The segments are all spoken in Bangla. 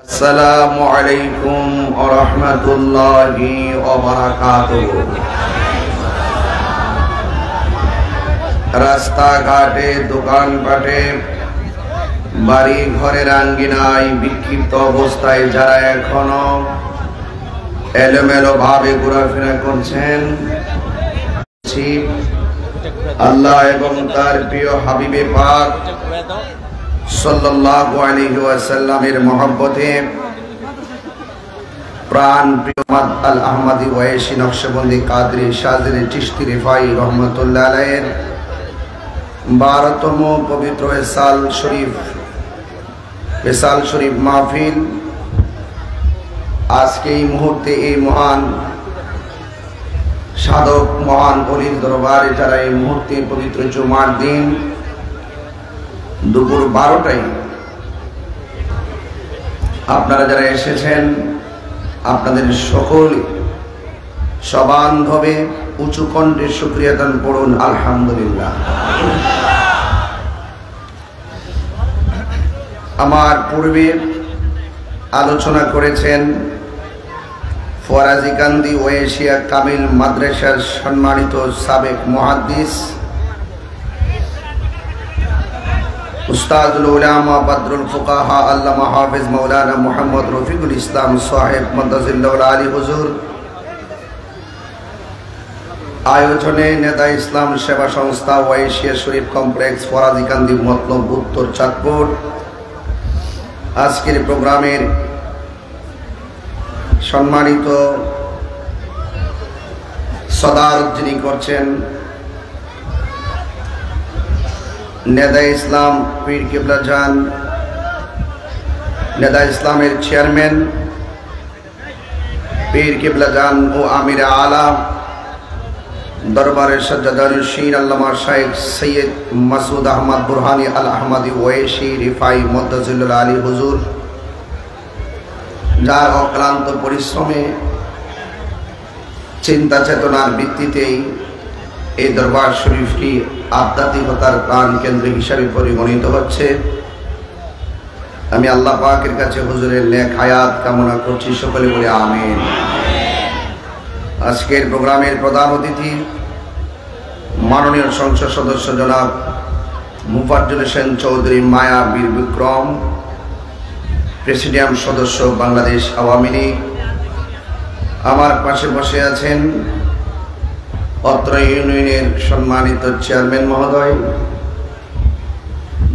আসসালামু আলাইকুম ওয়া রাহমাতুল্লাহি ওয়া বারাকাতুহু। রাস্তাঘাটে, দোকানপাটে, বাড়ি ঘরের আঙ্গিনায় বিক্ষিপ্ত অবস্থায় যারা এখনো এলোমেলো ভাবে ঘোরাফেরা করছেন, আল্লাহ এবং তার প্রিয় হাবিবে পাক সাল্লাল্লাহু আলাইহি ওয়াসাল্লামের মহব্বতে প্রাণ প্রিয় আল আহমদি ওয়াইসি নকশবন্দি কাদরি শাযিলি চিশতি রিফাই রহমাতুল্লাহ আলাইহির 12তম পবিত্র ওয়াসাল শরীফ মাহফিল আজকে এই মুহূর্তে এই মহান সাধক মহান ওলির দরবারে যারা এই মুহূর্তে পবিত্র জুমার দিন দুপুর 12টায় আপনারা যারা এসেছেন, আপনাদের সকলে সবান্ধবে উঁচু কণ্ঠে শুকরিয়া দান পড়ুন আলহামদুলিল্লাহ। আমার পূর্বে আলোচনা করেছেন ফরাজিকান্দি ওয়েশিয়া কামিল মাদ্রাসার সম্মানিত সাবেক মুহাদ্দিস উস্তাদুল উলামা বদরুল ফুকাহা আল্লামা হাফিজ মাওলানা মুহাম্মদ রফিকুল ইসলাম সাহেব মুনতাজিল্লাহুল আলী হুজুর আয়োজনে নেতা ইসলাম সেবা সংস্থা ওয়াইশিয়া শরীফ কমপ্লেক্স ফরাজিকান্দি মতলব উত্তর চাঁদপুর আজকের প্রোগ্রামের সম্মানিত সদারত যিনি করছেন নেতা ইসলাম পীর কিবলা জান, নেতা ইসলামের চেয়ারম্যান পীর কিবলা জান ও আমির আলা দরবারের সজ্জাদানুশীন আল্লামা শাইখ সৈয়দ মাসুদ আহমদ বুরহানি আল আহমদি ওয়েশি রিফাই মুনতাজিল্লাহুল আলী হুজুর, যার অক্লান্ত পরিশ্রমে চিন্তা চেতনার ভিত্তিতেই এই দরবার শরীফটি আধ্যাত্মিকতার প্রাণ কেন্দ্র হিসাবে পরিগণিত হচ্ছে। আমি আল্লাহ পাকের কাছে হুজুরের নেক হায়াত কামনা করছি, সকলে বলে আমিন। আজকের প্রোগ্রামের প্রধান অতিথি মাননীয় সংসদ সদস্য জনাব মুফাজ্জল হোসেন চৌধুরী মায়া বীর বিক্রম, প্রেসিডিয়াম সদস্য বাংলাদেশ আওয়ামী লীগ। আমার পাশে বসে আছেন অত্র ইউনিয়নের সম্মানিত চেয়ারম্যান মহোদয়,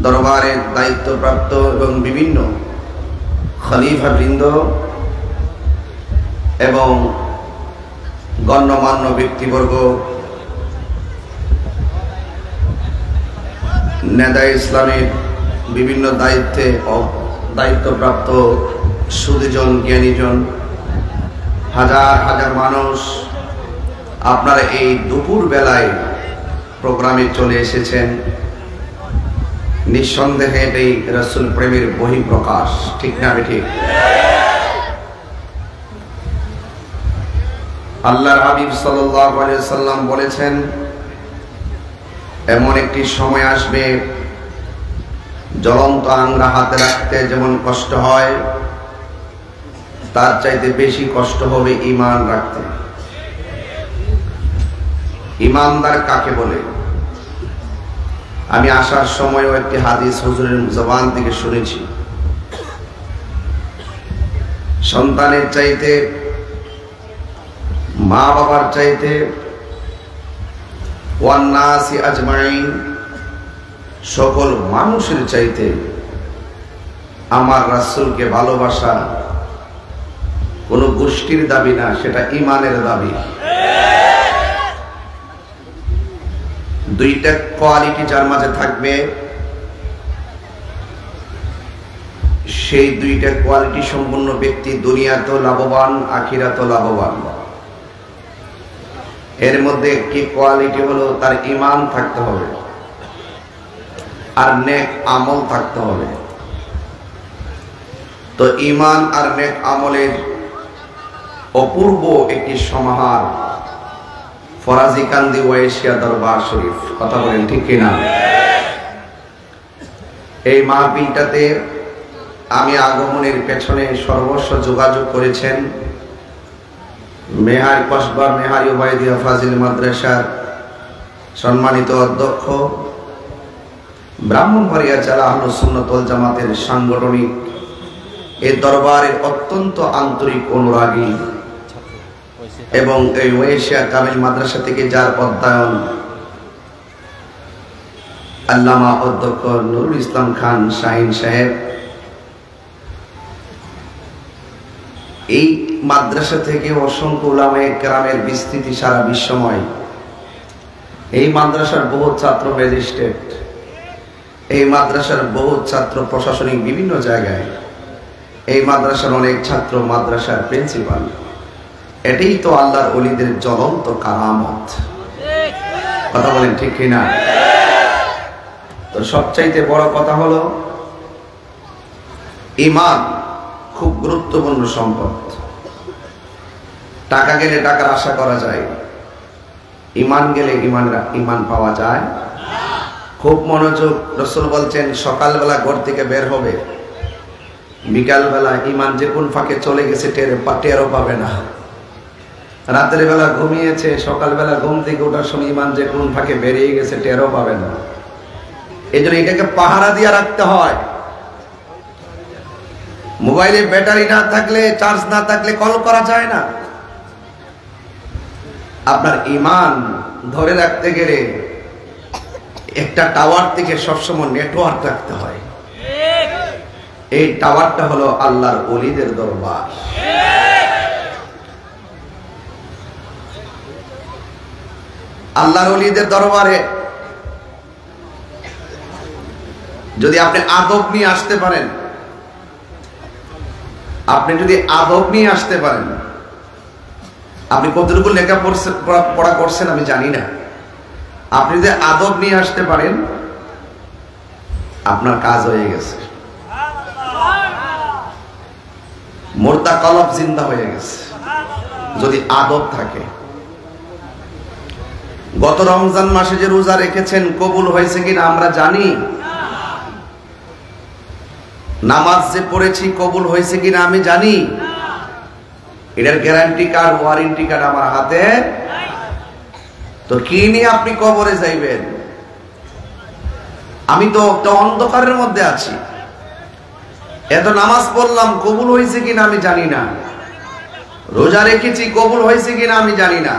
দরবারের দায়িত্বপ্রাপ্ত এবং বিভিন্ন খলিফাবৃন্দ এবং গণ্যমান্য ব্যক্তিবর্গ, নেতা ইসলামের বিভিন্ন দায়িত্বপ্রাপ্ত সুধীজন জ্ঞানীজন, হাজার হাজার মানুষ আপনারা এই দুপুর বেলায় প্রোগ্রামে চলে এসেছেন। নিঃসন্দেহে এটাই রাসূল প্রেমের বহিঃপ্রকাশ, ঠিক না ঠিক? আল্লাহর হাবিব সাল্লাল্লাহু আলাইহি ওয়াসাল্লাম বলেছেন, এমন একটি সময় আসবে জ্বলন্ত আংরা হাতে রাখতে যেমন কষ্ট হয়, তার চাইতে বেশি কষ্ট হবে ঈমান রাখতে। ঈমানদার কাকে বলে? আমি আসার সময়ও একটি হাদিস হুজুরের জবান থেকে শুনেছি, সন্তানের চাইতে, মা বাবার চাইতে, ওয়ান নাসি আজমাইন, সকল মানুষের চাইতে আমার রাসূলকে ভালোবাসা কোনো গোষ্ঠীর দাবি না, সেটা ঈমানের দাবি। দুইটা কোয়ালিটি যার মাঝে থাকবে, সেই দুইটা কোয়ালিটি সম্পন্ন ব্যক্তি দুনিয়াতেও লাভবান, আখিরাতেও লাভবান। এর মধ্যে একটি কোয়ালিটি হলো তার ঈমান থাকতে হবে আর নেক আমল থাকতে হবে। তো ঈমান আর নেক আমলের অপূর্ব একটি সমাহার ফরাজিকান্দি ওয়াইশিয়া দরবার শরীফ। কথা বলেন ঠিক কিনা? এই মাহফিলটাতে আমি আগমনের পেছনে সর্বস্ব যোগাযোগ করেছেন মেহার কসবা মেহারি ওবায়দিয়া ফাজিল মাদ্রাসার সম্মানিত অধ্যক্ষ, ব্রাহ্মণবাড়িয়া জেলা আহলুস সুন্নাত ওয়াল জামাতের সাংগঠনিক এই দরবারের অত্যন্ত আন্তরিক অনুরাগী এবং এই ওয়েশিয়া কামিল মাদ্রাসা থেকে যার অধ্যয়ন আল্লামা অধ্যক্ষ নুরুল ইসলাম খান শাহিন সাহেব, এই মাদ্রাসা থেকে অসংখ্য উলামায়ে কেরামের বিস্তৃতি সারা বিশ্বময়। এই মাদ্রাসার বহু ছাত্র ম্যাজিস্ট্রেট, এই মাদ্রাসার বহু ছাত্র প্রশাসনিক বিভিন্ন জায়গায়, এই মাদ্রাসার অনেক ছাত্র মাদ্রাসার প্রিন্সিপাল। এটাই তো আল্লাহর ওলিদের জ্বলন্ত কারামত। কথা বলেন ঠিক কিনা? তো সবচাইতে বড় কথা হলো ঈমান খুব গুরুত্বপূর্ণ সম্পদ। টাকা গেলে টাকার আশা করা যায়, ঈমান গেলে ঈমান পাওয়া যায়। খুব মনোযোগ, রাসূল বলছেন সকালবেলা ঘর থেকে বের হবে, বিকালবেলা ঈমান যে কোন ফাঁকে চলে গেছে টেরও পাবে না। রাতের বেলা ঘুমিয়েছে, সকালবেলা ঘুম থেকে ওঠার সময় ঈমান যে কোন ফাঁকে বেরিয়ে গেছে টেরও পাবে না। এই জন্য এটাকে পাহারা দিয়ে রাখতে হয়। মোবাইলে ব্যাটারি না থাকলে, চার্জ না থাকলে কল করা যায় না। আপনার ঈমান ধরে রাখতে গেলে একটা টাওয়ার থেকে সবসময় নেটওয়ার্ক রাখতে হয়। এই টাওয়ারটা হলো আল্লাহর ওলিদের দরবার। আল্লাহর ওলিদের দরবারে যদি আপনি আদব নিয়ে আসতে পারেন, আপনি যদি আদব নিয়ে আসতে পারেন, আপনি কতটুকু লেখাপড়া করছেন আমি জানি না, আপনি যদি আদব নিয়ে আসতে পারেন আপনার কাজ হয়ে গেছে। মুর্দা কলব জিন্দা হয়ে গেছে যদি আদব থাকে। গত রমজান মাসে যে রোজা রেখেছেন কবুল হয়েছে কিনা আমরা জানি। নামাজ যে পড়েছি কবুল হয়েছে কিনা আমি জানি। এটার গ্যারান্টি কার্ড, ওয়ারেন্টি কার্ড আমার হাতে। তো কি নিয়ে আপনি কবরে যাইবেন? আমি তো অন্ধকারের মধ্যে আছি। এত নামাজ পড়লাম কবুল হয়েছে কিনা আমি জানি না। রোজা রেখেছি কবুল হয়েছে কিনা আমি জানি না।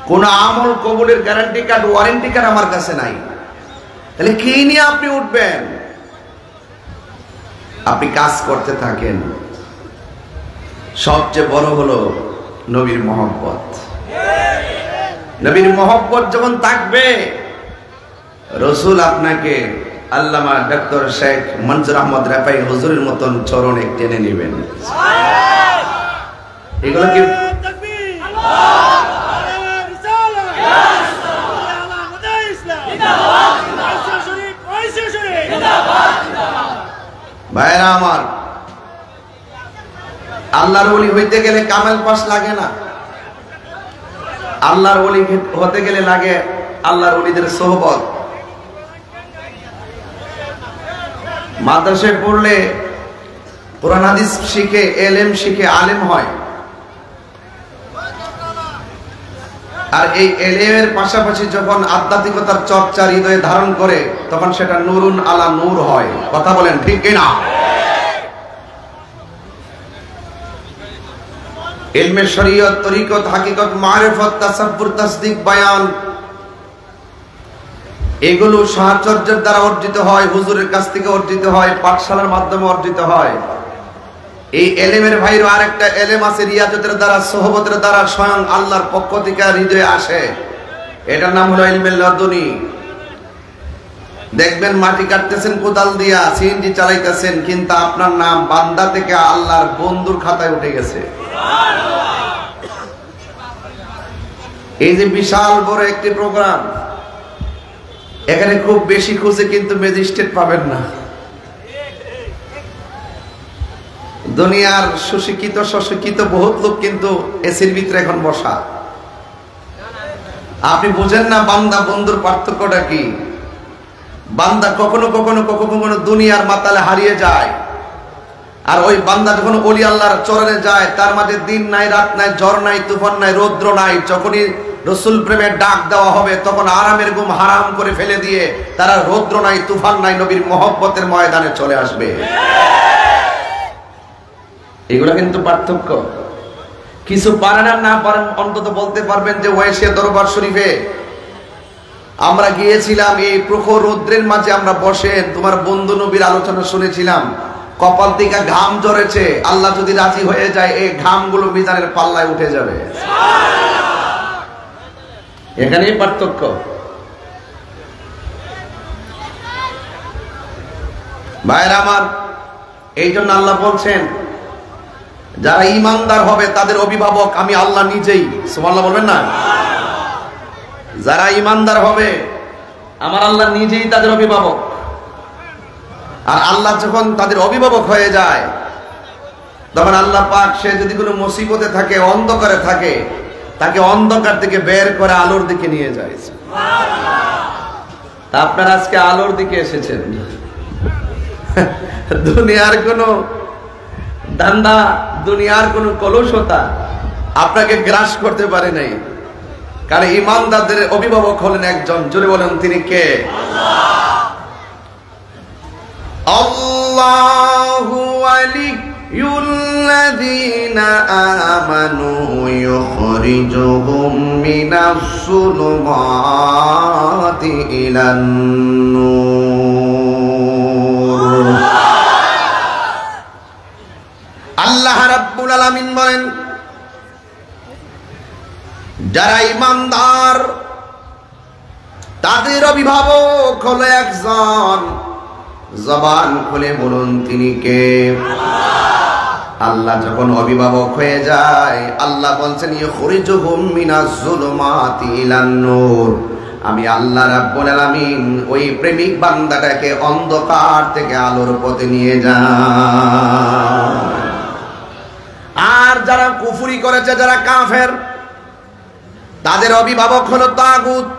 কোন আমল কবুলের গ্যারান্টি কার্ড, ওয়ারেন্টি কার্ড আমার কাছে নাই। তাহলে কি নিয়ে আপনি উঠবেন? আপনি কাজ করতে থাকেন। সবচেয়ে বড় হলো নবীর মহব্বত। নবীর মহব্বত যখন থাকবে, রসুল আপনাকে আল্লামা ডক্টর শেখ মনজুর আহমদ রাফাই হুজুরের মতন চরণে টেনে নেবেন। এগুলো কি ভাইরা আমার? আল্লাহর ওলি হইতে গেলে কামেল পাস লাগে না। আল্লাহর ওলি হতে গেলে লাগে আল্লাহর ওলিদের সোহবত। মাদ্রাসায় পড়লে কোরআন হাদিস শিখে, এলেম শিখে আলেম হয়। আর এই এলেমের পাশাপাশি যখন আধ্যাত্মিকতার চর্চা হৃদয়ে ধারণ করে তখন সেটা নূরুন আলা নূর হয়। কথা বলেন ঠিক কিনা? ইলমে শরীয়ত, তরিকত, হাকিকত, মারিফত, তাসাব্বুর, তাসদিক, বায়ান, এগুলো সাহচর্যের দ্বারা অর্জিত হয়, হুজুরের কাছ থেকে অর্জিত হয়, পাঠশালার মাধ্যমে অর্জিত হয়। এই এলেমের ভাইরও আরেকটা এলেম আছে, রিয়াজতের দ্বারা, সোহবতের দ্বারা স্বয়ং আল্লাহর পক্ষ থেকে হৃদয়ে আসে। এটার নাম হলো ইলমে লাদুনি। দেখবেন মাটি কাটতেছেন কোদাল দিয়া, সিএনজি চালাইতেছেন, কিন্তু আপনার নাম বান্দা থেকে আল্লাহর বন্ধুর খাতায় উঠে গেছে। এই যে বিশাল বড় একটি প্রোগ্রাম, এখানে খুব বেশি খুঁজে কিন্তু ম্যাজিস্ট্রেট পাবেন না। দুনিয়ার সুশিক্ষিত সুশিক্ষিত বহুত লোক কিন্তু এসির ভিতরে এখন বসা। আপনি বুঝেন না বান্দা বন্ধুর পার্থক্যটা কি? বান্দা কখনো কখনো দুনিয়ার মাতালে হারিয়ে যায়। আর ওই বান্দা যখন ওলি আল্লাহর চরণে যায়, তার মাঝে দিন নাই, রাত নাই, ঝড় নাই, তুফান নাই, রৌদ্র নাই, যখনই রসুল প্রেমের ডাক দেওয়া হবে তখন আরামের ঘুম হারাম করে ফেলে দিয়ে তারা রৌদ্র নাই, তুফান নাই, নবীর মহব্বতের ময়দানে চলে আসবে। এগুলো কিন্তু পার্থক্য। কিছু পারেন আর না পারেন, অন্তত বলতে পারবেন যে ওয়াইসিয়া দরবার শরীফে আমরা গিয়েছিলাম, এই প্রখর রৌদ্রের মাঝে আমরা বসে তোমার বন্ধু নবীর আলোচনা শুনেছিলাম, কপাল থেকে ঘাম ঝরেছে, আল্লাহ যদি রাজি হয়ে যায় এই ঘামগুলো মিজানের পাল্লায় উঠে যাবে। এখানেই পার্থক্য। ভাইরা আমার, এই জন্য আল্লাহ বলছেন যারা ঈমানদার হবে তাদের অভিভাবক আমি আল্লাহ নিজেই। সুবহানাল্লাহ বলবেন না? যারা ঈমানদার হবে আমার আল্লাহ নিজেই তাদের অভিভাবক। আর আল্লাহ যখন তাদের অভিভাবক হয়ে যায় তখন আল্লাহ পাক সে যদি কোনো মুসিবতে থাকে, অন্ধকারে থাকে, তাকে অন্ধকার থেকে বের করে আলোর দিকে নিয়ে যায়। তা আপনারা আজকে আলোর দিকে এসেছেন। দুনিয়ার কোনো ধান্দা, দুনিয়ার কোনো কলুষতা আপনাকে গ্রাস করতে পারে নাই, কারণ ঈমানদারদের অভিভাবক হলেন একজন। জোরে বলেন তিনি কে? আল্লাহু ওয়ালিয়ুল্লাযীনা আমানু ইউখরিজুহুম মিনাস সুলুমাতি ইলান নূর। আল্লাহ রাব্বুল আলামিন বলেন যারা ঈমানদার তাদের অভিভাবক হলো একজন। জবান খুলে বলুন তিনি কে? আল্লাহ যখন অভিভাবক হয়ে যায় আল্লাহ বলছেন ইউখরিজুহুম মিনাজ যুলুমাতি ইলান নূর। আমি আল্লাহ রাব্বুল আলামিন ওই প্রেমিক বান্দাটাকে অন্ধকার থেকে আলোর পথে নিয়ে যাই। আর যারা কুফরি করেছে, যারা কাফের, তাদের অভিভাবক হলো তাগুত,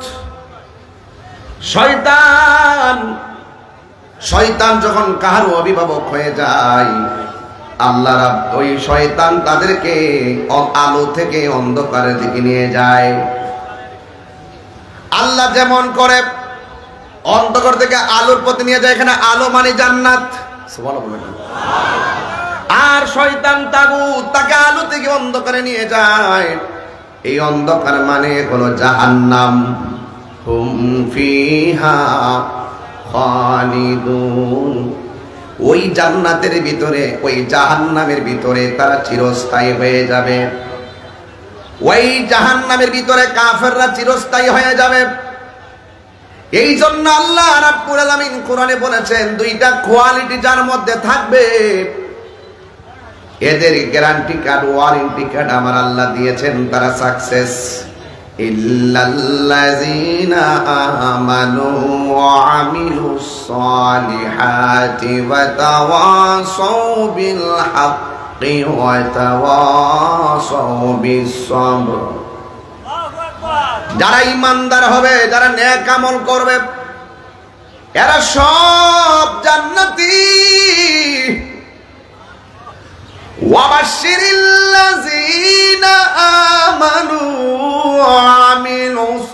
শয়তান। শয়তান যখন কাহারও অভিভাবক হয়ে যায় আল্লাহ ওই শয়তান তাদেরকে আলো থেকে অন্ধকারের দিকে নিয়ে যায়। আল্লাহ যেমন করে অন্ধকার থেকে আলোর পথে নিয়ে যায়, এখানে আলো মানে জান্নাত। আর শয়তান তাগুত তাকে আলো থেকে অন্ধকারে নিয়ে যায়, এই অন্ধকার মানে হলো জাহান্নাম। হুম ফিহা খালিদুন। ওই জান্নাতের ভিতরে, ওই জাহান্নামের ভিতরে তারা চিরস্থায়ী হয়ে যাবে। ওই জাহান্নামের ভিতরে কাফেররা চিরস্থায়ী হয়ে যাবে। এই জন্য আল্লাহ রাব্বুল আলামিন কোরআনে বলেছেন দুইটা কোয়ালিটি যার মধ্যে থাকবে এদের গ্যারান্টি কার্ড, ওয়ারেন্টি কার্ড আমার আল্লাহ দিয়েছেন, তারা সাকসেস। ইল্লাল্লাযীনা আমানু ওয়া আমিলুস সালিহাতি ওয়া তাওয়াসাউ বিল হাক্কি ওয়া তাওয়াসাউ বিস সাবর। যারা ঈমানদার হবে, যারা নেক আমল করবে, এরা সব জান্নাতি। ওয়াবাশশিরিল্লাযীনা আমানু ওয়া আমিলুস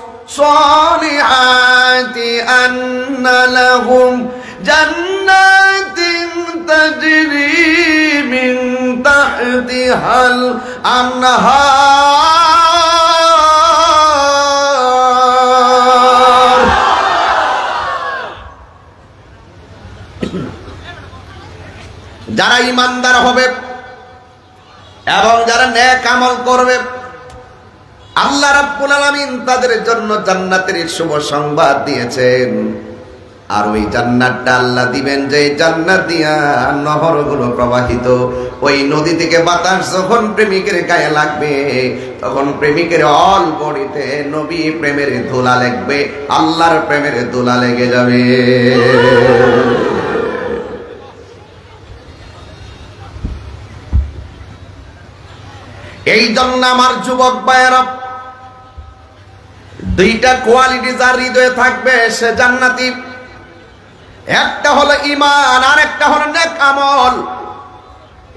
সালিহাতি আন্না লাহুম জান্নাতিন তাজরি মিন তাহতিহাল আনহার। যারা ঈমানদার হবে এবং যারা নেক আমল করবে আল্লাহ রাব্বুল আলামিন তাদের জন্য জান্নাতের শুভ সংবাদ দিয়েছেন। আর ওই জান্নাতটা আল্লাহ দিবেন যে জান্নাত দিয়া নহরগুলো প্রবাহিত। ওই নদী থেকে বাতাস যখন প্রেমিকের গায়ে লাগবে তখন প্রেমিকের অল বডিতে নবী প্রেমের ধুলা লাগবে, আল্লাহর প্রেমের ধুলা লেগে যাবে। এই জন্য আমার যুবক ভাইয়েরা, দুইটা কোয়ালিটি যার হৃদয়ে থাকবে সে জান্নাতি। একটা হলো ঈমান আর একটা হলো নেক আমল।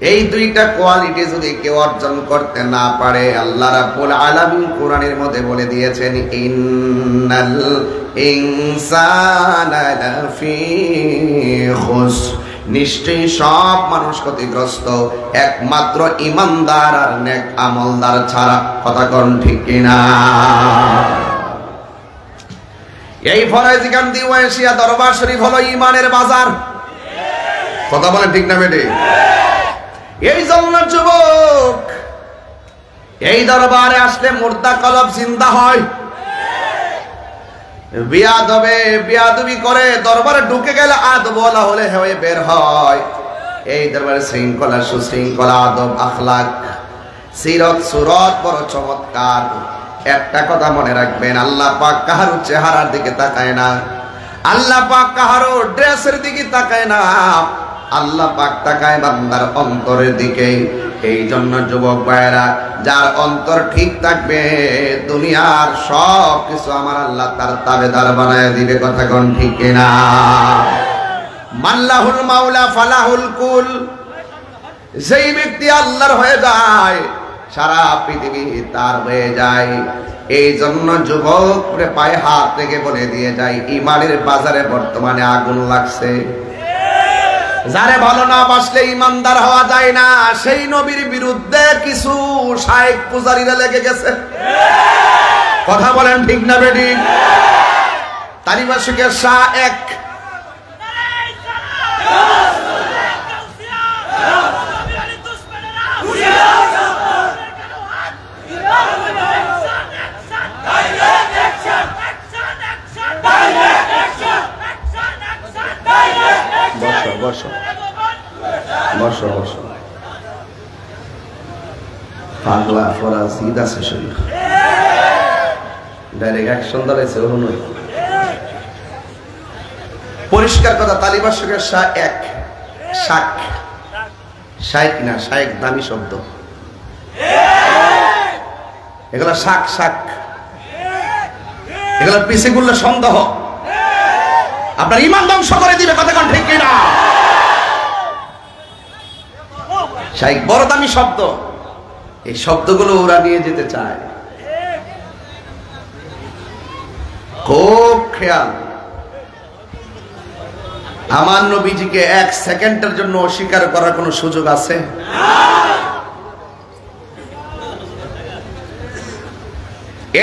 এই দুইটা কোয়ালিটি যদি কেউ অর্জন করতে না পারে, আল্লাহ রাব্বুল আলামিন কোরআনের মধ্যে বলে দিয়েছেন, ইন্নাল ইনসানা লাফি খুসর, নিশ্চয়ই সব মানুষ ক্ষতিগ্রস্ত, একমাত্র ঈমানদার আর নেক আমলদার ছাড়া। কথা কোন ঠিক কিনা? এই ফরাইজিকান্দি ওয়াসিয়া দরবার শরীফ হলো ঈমানের বাজার। কথা বলেন ঠিক না বেটি? এই জন্য যুবক, এই দরবারে আসলে মুর্দা কলব জিন্দা হয়। বিয়াদবি করে দরবারে ঢুকে গেলে আদব বলা হলে হয়ে বের হয়। এই দরবারে শৃঙ্খলা, সুশৃঙ্খলা, আদব, আখলাক, সিরত, সুরত বড় চমৎকার। একটা কথা মনে রাখবেন, আল্লাহ পাক কাহারও চেহারার দিকে তাকায় না, আল্লাহ পাক কাহারও ড্রেসের দিকে তাকায় না, আল্লাহ পাক তাকায় বান্দার অন্তরের দিকে। এই জন্য যুবক ভাইরা, যার অন্তর ঠিক থাকবে, দুনিয়ার সব কিছু আমার আল্লাহ তার তাবেদার বানায় দিবে। কথা কোন ঠিক কিনা? মাল্লাহুল মাওলা ফালাহুল কুল, যেই ব্যক্তি আল্লাহর হয়ে যায়, সারা পৃথিবী তার হয়ে যায়। এই জন্য যুবক পায়ে হাত থেকে বলে দিয়ে যায়, ঈমানের বাজারে বর্তমানে আগুন লাগছে। যারে ভালো না বাসলে ইমানদার হওয়া যায় না। সেই নবীর বিরুদ্ধে কিছু শায়েখ পূজারীরা লেগে গেছে। কথা বলেন ঠিক না বেটি? তালিবাসীকে শাহ এক, বসো বসো বসো, পাগলা ফরাজ ঈদ আছে শরীর, ডাইরেক্ট অ্যাকশন দাঁড়াইছে। পরিষ্কার কথা, তালিবাসকের শাহ এক, শাক, শাইক না, শাইক দামি শব্দ, এগুলো শাক শাক, এগুলো পিছে গুলো সন্দেহ, আপনার ঈমান ধ্বংস করে দিবে। কথা কোন ঠিক কিনা? শাইক বড় দামি শব্দ, এই শব্দগুলো ওরা নিয়ে যেতে চায়। খুব খেয়াল, আমার নবীজিকে এক সেকেন্ডের জন্য অস্বীকার করার কোন সুযোগ আছে?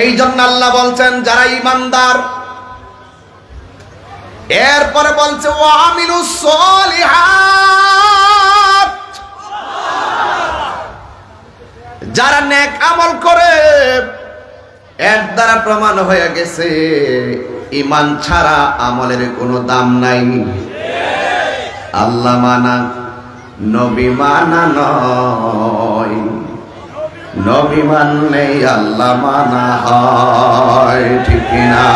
এই জন্য আল্লাহ বলছেন যারা ঈমানদার, এরপরে বলছে ওয়া আমিলুস সলিহাত, যারা নেক আমল করে। এর দ্বারা প্রমাণ হয়ে গেছে ঈমান ছাড়া আমলের কোনো দাম নাই। আল্লাহ মানা, নবী মানা নয়, নবী মানলে আল্লাহ মানা হয়। ঠিক না?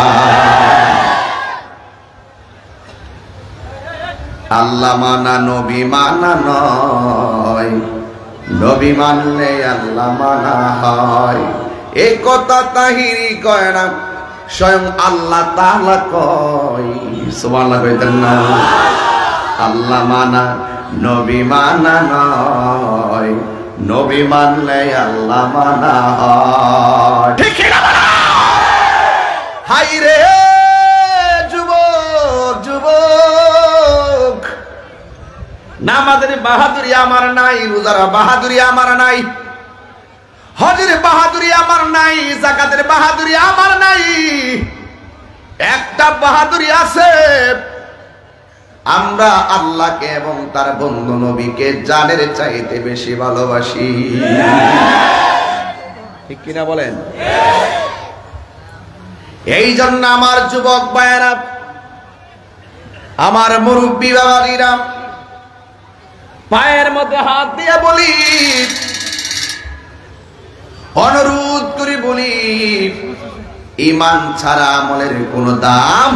আল্লাহ মানা নবী মানা নয়, নবী মানলে আল্লাহ মানা হয়। এই কথা তাহিরি কয় না, স্বয়ং আল্লাহ তাআলা কয়। সুবহানাল্লাহ কইতেন না? আল্লাহ মানা নবী মানা নয়, নবী মানলে আল্লাহ মানা হয়। ঠিক না? হাই রে যুবক, যুবক, নামাজের বাহাদুরি আমার নাই, রোজার বাহাদুরি আমার নাই, হজের বাহাদুরি আমার নাই, যাকাতের বাহাদুরি আমার নাই। একটা বাহাদুরি আছে, আমরা আল্লাহকে এবং তার বন্ধু নবীকে জানের চাইতে বেশি ভালোবাসি। ঠিক কিনা বলেন? এই জন্য আমার যুবক ভাইয়েরা, আমার মুরব্বী বাবাজিরা, পায়ের মধ্যে হাত দিয়ে বলি, অনুরোধ করে বলি, ঈমান ছাড়া আমলের কোনো দাম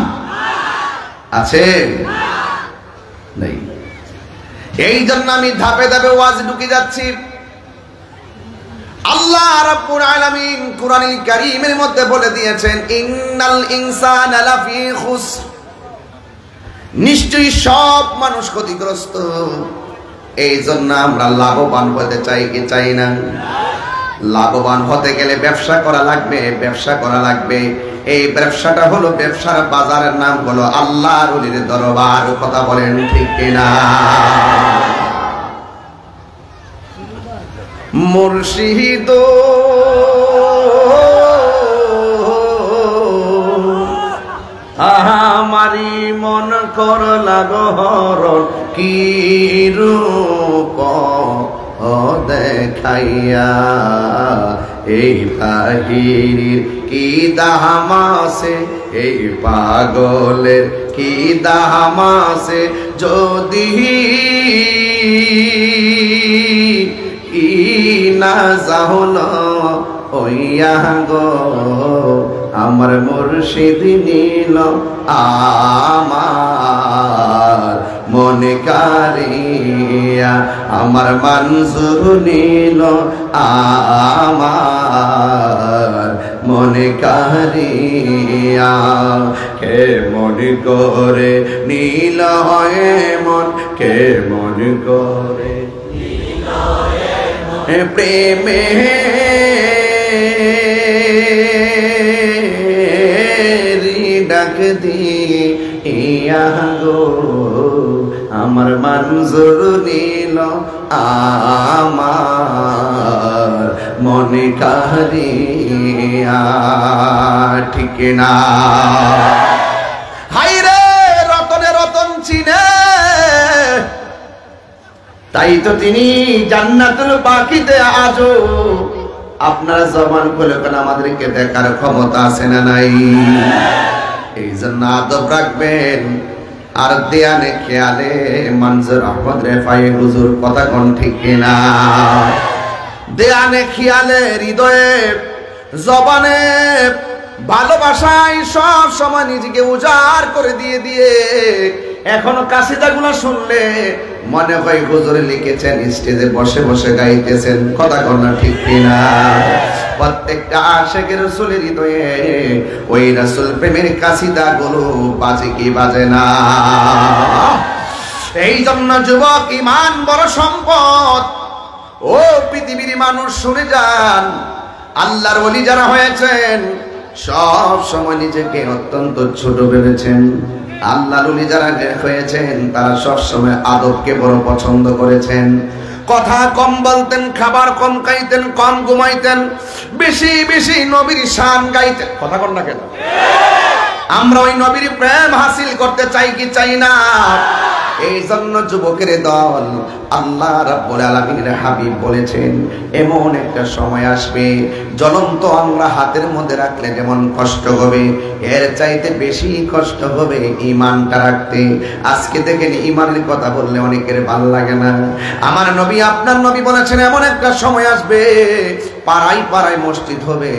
আছে? নেই। এই জন্য আমি ধাপে ধাপে ওয়াজ ঢুকে যাচ্ছি। আল্লাহ রাব্বুল আলামিন কুরআনুল কারীমের মধ্যে বলে দিয়েছেন, ইন্নাল ইনসানা লাফি খুসর, নিশ্চয়ই সব মানুষ ক্ষতিগ্রস্ত। এই জন্য আমরা লাভবান হতে চাই কি চাই না? লাভবান হতে গেলে ব্যবসা করা লাগবে, ব্যবসা করা লাগবে। এই ব্যবসাটা হলো, ব্যবসার বাজারের নাম হলো আল্লাহর ওলির দরবার। কথা বলেন ঠিক কিনা? মুর্শিদ আমারি মন করলা গহরণ কি রূপ দেখাইয়া, এই তাহিরির কি দামাসে, এই পাগলের কি দামাসে, যদি না যাহল ওইয়া গো আমার মুর্শিদ নীল আমার মনে কারিয়া, আমার মনজুর নীল আমার মনে কারিয়া। কে মনে করে নীল হয় মন, কে মনে করে প্রেমে ডাক দিয়া গো আমার মনজুর নীল আমার মনে কারিয়া। ঠিক না? হাই রে রতনে রতন চিনে, তাই তো তিনি জান্নাতুল বাকিতে আজও আপনারা জবান খুলে কেন আমাদেরকে দেখার ক্ষমতা আছে না নাই? এই জন্য আদব রাখবেন। আর দেয়ানে খেয়ালে মনজুর আহমদ রেফাই হুজুর কথা কোন ঠিক কিনা? দেয়ানে খেয়ালে হৃদয়ে জবানে ভালোবাসায় সব সময় নিজেকে উজাড় করে দিয়ে দিয়ে এখনো কাসিদাগুলো শুনলে মনে হয় হুজুরে লিখেছেন, স্টেজে বসে বসে গাইতেছেন। কথা কন্যা ঠিক কিনা? প্রত্যেকটা আশিকের রাসূলের হৃদয়ে ওই রাসূল প্রেমের কাসিদাগুলো বাজে কি বাজে না? এই জন্য যুবক, ঈমান বড় সম্পদ। ও পৃথিবীর মানুষ শুনে যান, আল্লাহর ওলি যারা হয়েছেন সব সময় নিজেকে অত্যন্ত ছোট ভেবেছেন। আল্লাহর ওলি যারা হয়েছেন তারা সব সময় আদবকে বড় পছন্দ করেছেন। কথা কম বলতেন, খাবার কম খাইতেন, কম ঘুমাইতেন, বেশি বেশি নবীর শান গাইতেন। কথা কন না কেন? আমরা ওই নবীর প্রেম হাসিল করতে চাই কি চাই না? এই জন্য যুবকের দল, আল্লাহ রাব্বুল আলামিনের হাবিব বলেছেন এমন একটা সময় আসবে জ্বলন্ত আমরা হাতের মধ্যে রাখলে যেমন কষ্ট হবে, এর চাইতে বেশি কষ্ট হবে ঈমানটা রাখতে। আজকে দেখেন ঈমানের কথা বললে অনেকের ভালো লাগে না। আমার নবী, আপনার নবী বলেছেন এমন একটা সময় আসবে পাড়ায় পাড়ায় মসজিদ হবে,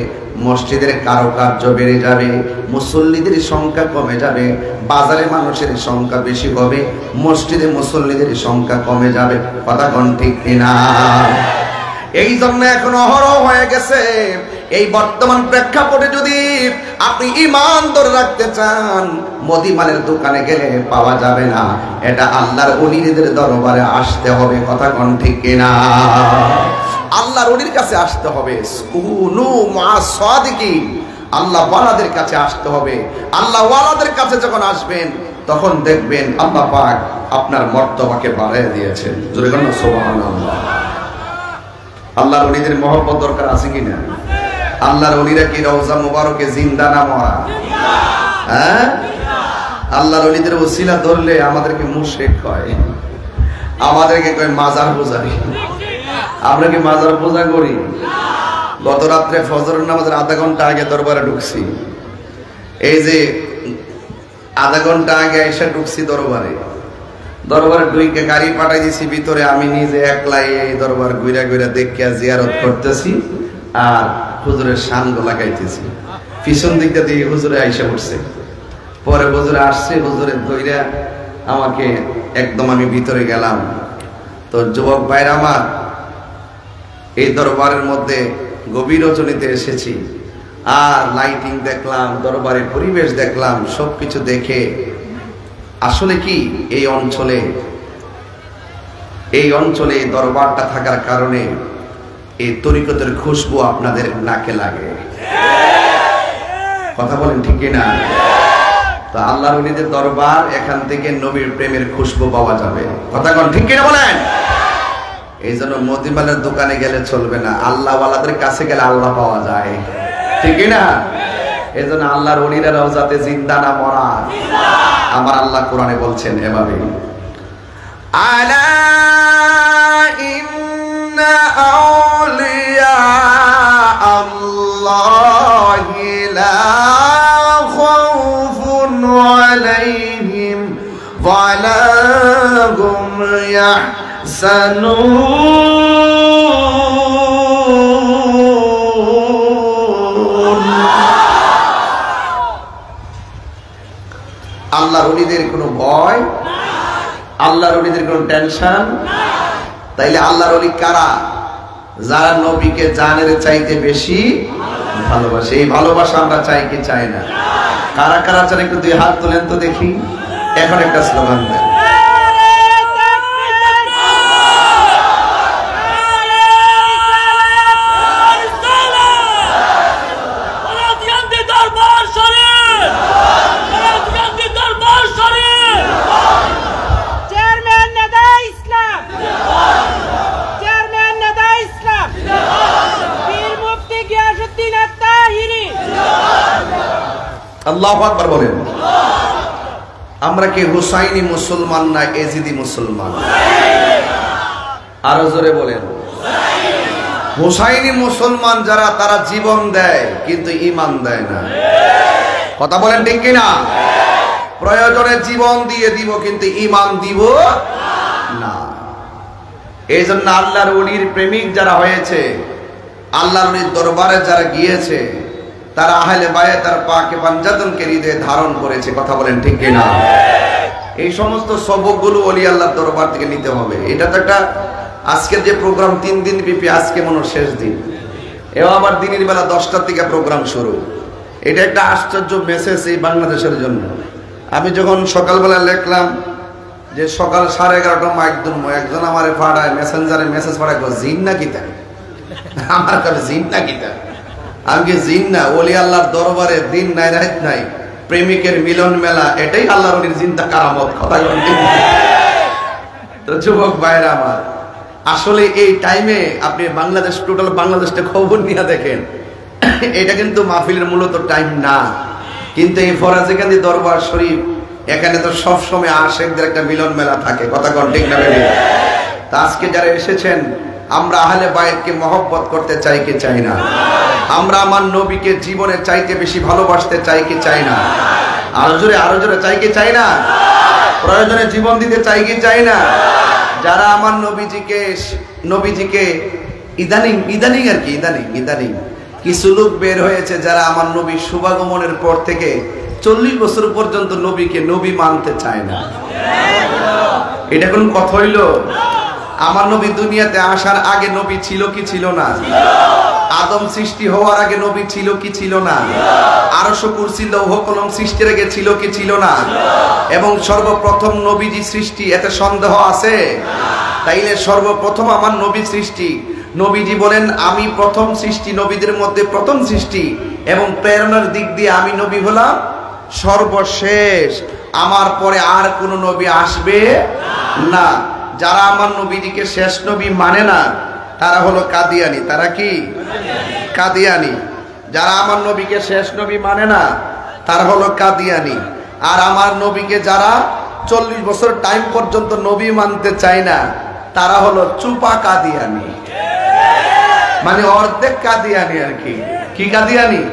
মসজিদের কারুকার্য বেড়ে যাবে, মুসল্লিদের সংখ্যা কমে যাবে, বাজারে মানুষের সংখ্যা বেশি হবে, মসজিদে মুসল্লিদের সংখ্যা কমে যাবে। কথা কোন ঠিক কিনা? এই জন্য এখন অহরহ হয়ে গেছে। এই বর্তমান প্রেক্ষাপটে যদি আপনি ঈমান ধরে রাখতে চান, মুদিমালের দোকানে গেলে পাওয়া যাবে না, এটা আল্লাহর ওলিদের দরবারে আসতে হবে। কথা কোন ঠিক কিনা? আল্লাহর ওলির কাছে আসতে হবে। কুনু মা সাদিকিন, আল্লাহ ওয়ালাদের কাছে আসতে হবে। আল্লাহ ওয়ালাদের কাছে যখন আসবেন তখন দেখবেন আল্লাহ পাক আপনার মর্তবাকে বাড়িয়ে দিয়েছেন। জোরে বলুন সুবহানাল্লাহ। আল্লাহর ওলিদের মহব্বত দরকার আছে কিনা? আল্লাহর ওলিরা কি রওজা মুবারকে জিন্দা না মরা? হ্যাঁ, আল্লাহর ওলিদের ওসিলা ধরলে আমাদেরকে মুশরিক কয়, আমাদেরকে কয় মাজার পূজারী। আমরা কি মাজার পূজা করি? গত রাত্রে ফজরের নামাজের আধা ঘন্টা আগে দরবারে ঢুকছি। এই যে আধা ঘন্টা আগে এসে ঢুকছি দরবারে, দরবারে ঢুকে গাড়ি পাঠাই দিছি ভিতরে। আমি নিজে একলাই এই দরবার ঘুরা ঘুরা দেখিয়া জিয়ারত করতেছি আর হুজুরের শান গলা গাইতেছি। পিছন দিকটা দিয়ে হুজুরে আইসা পড়ছে। পরে হুজুরে আসছে, হুজুরে ধইরা আমাকে একদম, আমি ভিতরে গেলাম। তো যুবক ভাইরা আমার, এই দরবারের মধ্যে গভীর রজনীতে এসেছি আর লাইটিং দেখলাম, দরবারের পরিবেশ দেখলাম। সবকিছু দেখে আসলে কি এই অঞ্চলে এই দরবারটা থাকার কারণে এই তরিকতের খুশবু আপনাদের নাকে লাগে, কথা বলেন ঠিক কিনা? তো আল্লাহর ওলিদের দরবার, এখান থেকে নবীর প্রেমের খুশবু পাওয়া যাবে, কথা বলেন ঠিক কিনা বলেন? এই জন্য মদিমালের দোকানে গেলে চলবে না, আল্লাহ ওয়ালাদের কাছে গেলে আল্লাহ পাওয়া যায়, ঠিক কিনা? এই জন্য আল্লাহর ওলিরা রওজাতে জিন্দা না মরা, আমার আল্লাহ কোরআনে বলছেন এভাবে, আলা ইন্না আউলিয়া আল্লাহি লা খাউফুন আলাইহিম ওয়া লা হুম ইয়াহসানুন। আল্লাহর ওলিদের কোনো ভয়, আল্লাহর ওলিদের কোনো টেনশন। তাইলে আল্লাহর ওলি কারা? যারা নবীকে জানের চাইতে বেশি ভালোবাসে। এই ভালোবাসা আমরা চাই কি চাই না? কারা কারা চান একটু দুই হাত তোলেন তো দেখি। এখন একটা স্লোগান দেন, আল্লাহু আকবার বলেন। আমরা কি হুসাইনি মুসলমান না এজিদি মুসলমান? আরো জোরে বলেন। হুসাইনি মুসলমান যারা, তারা জীবন দেয় কিন্তু ঈমান দেয় না, কথা বলেন ঠিক কিনা? প্রয়োজনে জীবন দিয়ে দিব কিন্তু ঈমান দিব না। এই জন্য আল্লাহর ওলির প্রেমিক যারা হয়েছে, আল্লাহর ওলির দরবারে যারা গিয়েছে, তারা আহলে বায়াতের পাকে পাঞ্জাতনকে হৃদয়ে ধারণ করেছে, কথা বলেন ঠিক কিনা? এই সমস্ত সবকগুলো ওলি আল্লাহর দরবার থেকে নিতে হবে। এটা তো একটা, আজকের যে প্রোগ্রাম 3 দিন ব্যাপী, আজকে মনে শেষ দিন, এও আবার দিনের বেলা 10টার থেকে প্রোগ্রাম শুরু। এটা একটা আশ্চর্য মেসেজ এই বাংলাদেশের জন্য। আমি যখন সকালবেলা লিখলাম যে সকাল 11:30 মাইক দুনমো, একজন আমার পাঠায় মেসেঞ্জারে মেসেজ পাঠায়, জিন না কিতা? আমার কাছে জিন না কিতা? আমি কি জিন না? ওলি আল্লাহর দরবারে দিন নাই রাত নাই, প্রেমিকের মিলন মেলা, এটাই আল্লাহর ওলির জিন্দা কারামত, কথা বলেন। তো যুবক ভাইরা আমার, আসলে এই টাইমে আপনি বাংলাদেশ, টোটাল বাংলাদেশটা খবর নিয়ে দেখেন, এটা কিন্তু মাহফিলের মূলত টাইম না। কিন্তু এই ফরাজিকান্দি দরবার শরীফ, এখানে তো সবসময় আশেকদের একটা মিলন মেলা থাকে, কথা কোন ঠিক না? তা আজকে যারা এসেছেন, আমরা আহলে বায়াতকে মহব্বত করতে চাই কি চাই না? আমরা আমার নবীকে জীবনের চাইতে বেশি ভালোবাসতে চাই কি চাই না? আরো জোরে চাই কি চাই না? প্রয়োজনে জীবন দিতে চাই কি চাই না? যারা আমার নবীজিকে ইদানিং আর কি ইদানিং কিছু লোক বের হয়েছে, যারা আমার নবী শুভাগমনের পর থেকে 40 বছর পর্যন্ত নবীকে নবী মানতে চায় না। এটা কোন কথা হইল? আমার নবী দুনিয়াতে আসার আগে নবী ছিল কি ছিল না? আদম সৃষ্টি হওয়ার আগে নবী ছিল কি ছিল না? আরশ কুরসি লৌহ কলম সৃষ্টির আগে ছিল কি ছিল না? এবং সর্বপ্রথম নবীজি সৃষ্টি, এতে সন্দেহ আছে? তাইলে সর্বপ্রথম আমার নবী সৃষ্টি। নবীজি বলেন, আমি প্রথম সৃষ্টি, নবীদের মধ্যে প্রথম সৃষ্টি, এবং প্রেরণার দিক দিয়ে আমি নবী হলাম সর্বশেষ। আমার পরে আর কোন নবী আসবে না। যারা আমার নবীজিকে শেষ নবী মানে না, তারা হলো কাদিয়ানি। তারা কি? কাদিয়ানি। যারা আমার নবীকে শেষ নবী মানে না, তারা হলো কাদিয়ানি। আর আমার নবীকে যারা 40 বছর টাইম পর্যন্ত নবী মানতে চায় না, তারা হলো চুপা কাদিয়ানি, মানে অর্ধেক কাদিয়ানি আর কি। কি কাদিয়ানি?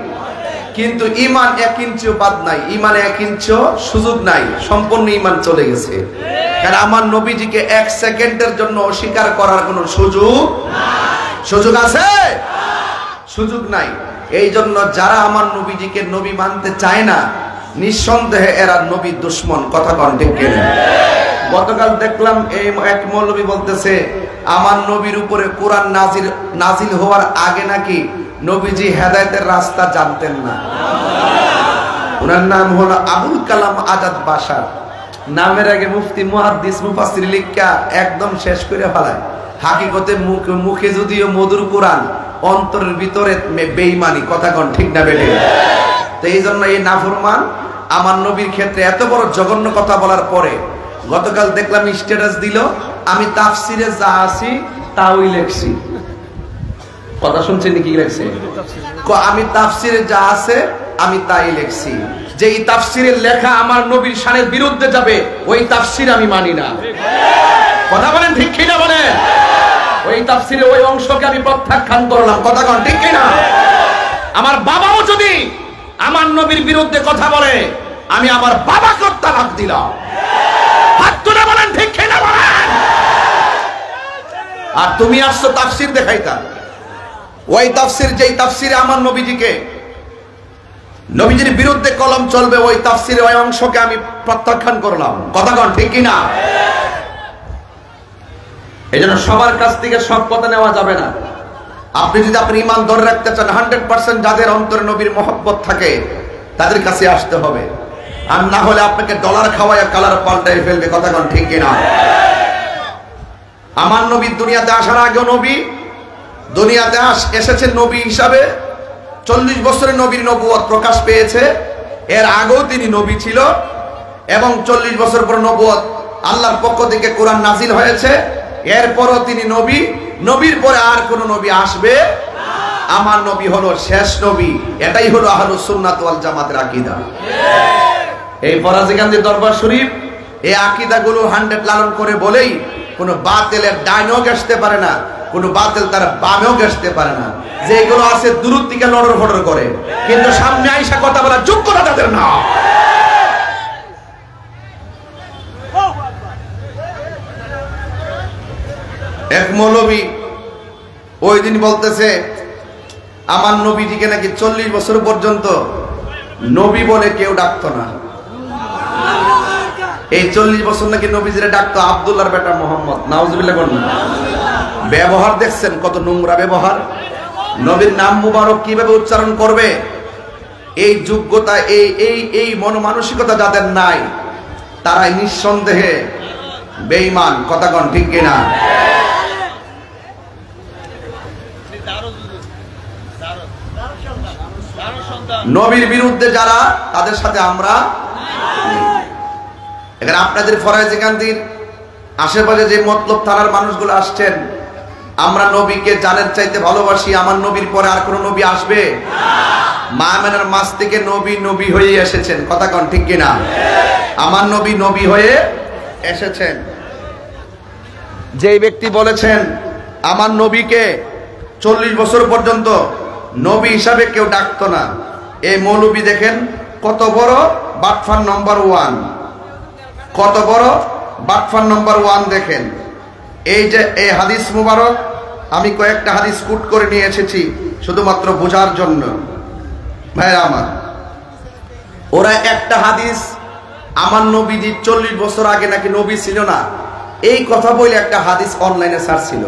কিন্তু ইমান 1 ইঞ্চিও বাদ নাই, ইমান 1 ইঞ্চিও সুযোগ নাই, সম্পূর্ণ ইমান চলে গেছে। কারণ আমার নবীজিকে 1 সেকেন্ডের জন্য অস্বীকার করার কোনো সুযোগ আছে? সুযোগ নাই। এই জন্য যারা আমার নবীজিকে নবী মানতে চায় না, নিঃসন্দেহে এরা নবী দুশ্মন, কথা কন ঠিক কিনা? গতকাল দেখলাম এই এক মৌলবী বলতেছে, আমার নবীর উপরে কোরআন নাজিল হওয়ার আগে নাকি নবীজি হেদায়েতের রাস্তা জানতেন না। ওনার নাম হলো আবুল কালাম আজাদ বাশার। নামের আগে মুফতি মুহাদ্দিস মুফাসসির লিখা একদম শেষ করে ফেলায়। হাকিকতে মুখে যদিও মধুর কোরআন, অন্তরের ভিতরে বেঈমানি। কথা কোন ঠিক না বেঠিক? তো এই জন্য এই নাফরমান আমার নবীর ক্ষেত্রে এত বড় জঘন্য কথা বলার পরে গতকাল দেখলাম স্ট্যাটাস দিল, আমি তাফসিরে যা আছি তাই লেখছি। কথা শুনছেন কি লেখছে? আমি তাফসিরে যা আছে আমি তাই লেখছি। যে এই তাফসিরের লেখা আমার নবীর শানের বিরুদ্ধে যাবে ওই তাফসির আমি মানি না। কথা বলেন ঠিক কিনা বলেন? ওই তাফসিরে ওই অংশকে আমি প্রত্যাখ্যান করলাম। কথা কোন ঠিক কিনা? আমার বাবাও যদি আমার নবীর বিরুদ্ধে কথা বলে আমি আমার বাবাকে তালাক দিলাম। হাত তুলে বলেন ঠিক কিনা বলেন? আর তুমি আসছো তাফসির দেখাইতা, ওই তাফসির যেই তাফসিরে আমার নবীজির বিরুদ্ধে কলম চলবে ওই তাফসিরে ওই অংশকে আমি প্রত্যাখ্যান করলাম। কথা কোন ঠিক কিনা? এই জন্য সবার কাছ থেকে সব কথা নেওয়া যাবে না। আপনি যদি আপনি ঈমান ধরে রাখতে চান 100% যাদের অন্তরে নবীর মহব্বত থাকে তাদের কাছে আসতে হবে। আর না হলে আপনাকে ডলার খাওয়ায় কালার পাল্টাই ফেলবে। কথা কোন ঠিক কিনা? আমার নবী দুনিয়াতে আসার আগেও নবী, দুনিয়াতে এসেছেন নবী হিসাবে 40 বছরের নবীর নবুয়ত প্রকাশ পেয়েছে। এর আগেও তিনি নবী ছিল এবং 40 বছর পর নবুয়ত আল্লাহর পক্ষ থেকে কোরআন নাজিল হয়েছে। এরপরও তিনি নবী, নবীর পরে আর কোন নবী আসবে না। আমার নবী হলো শেষ নবী। এটাই হলো আহলুস সুন্নাত ওয়াল জামাতের আকীদা। এই ফরাজিকান্দি দরবার শরীফ এই আকীদাগুলো 100 লালন করে বলেই কোন বাতিলের ডাইনও আসতে পারে না, কোন বাতিল তার বামেও আসতে পারে না। যেগুলো আছে দূর থেকে লড়র ফড়র করে, কিন্তু সামনে আইসা কথা বলার যোগ্যতা তাদের না। এক মৌলবী ওই দিন বলতেছে আমার নবীজিকে নাকি 40 বছর পর্যন্ত নবী বলে কেউ ডাকতো না। এই 40 বছর নাকি নবীজিরে ডাকতো আব্দুল্লাহর বেটা মোহাম্মদ। নাউজুবিল্লাহ বলেন। ব্যবহার দেখছেন কত নোংরা ব্যবহার। নবীর নাম মুবারক কিভাবে উচ্চারণ করবে এই যোগ্যতা, এই মনোমানসিকতা যাদের নাই তারাই নিঃসন্দেহে বেঈমান। কথা কোন ঠিক কিনা? নবীর বিরুদ্ধে যারা, তাদের সাথে আমরা। এখানে আপনাদের ফরাজিকান্দির আশেপাশে যে মতলব থানার মানুষগুলো আসছেন, আমরা নবীকে জানের চাইতে ভালোবাসি। আমার নবীর পরে আর কোন নবী আসবে না। মা আমেনার মাস থেকে নবী হয়ে এসেছেন। কথা কোন ঠিক কিনা? আমার নবী হয়ে এসেছেন। যেই ব্যক্তি বলেছেন আমার নবীকে 40 বছর পর্যন্ত নবী হিসাবে কেউ ডাকতো না, এই মৌলবী দেখেন কত বড় বাটফার নম্বর 1। কত বড় বাটফার নম্বর 1 দেখেন। এই যে এই হাদিস মুবারক আমি কয়েকটা হাদিস কোট করে নিয়ে এসেছি শুধুমাত্র বোঝার জন্য। ভাইরা আমার, ওরা একটা হাদিস আমার নবীজি 40 বছর আগে নাকি নবী ছিল না এই কথা বলে একটা হাদিস অনলাইনে সার্চ ছিল।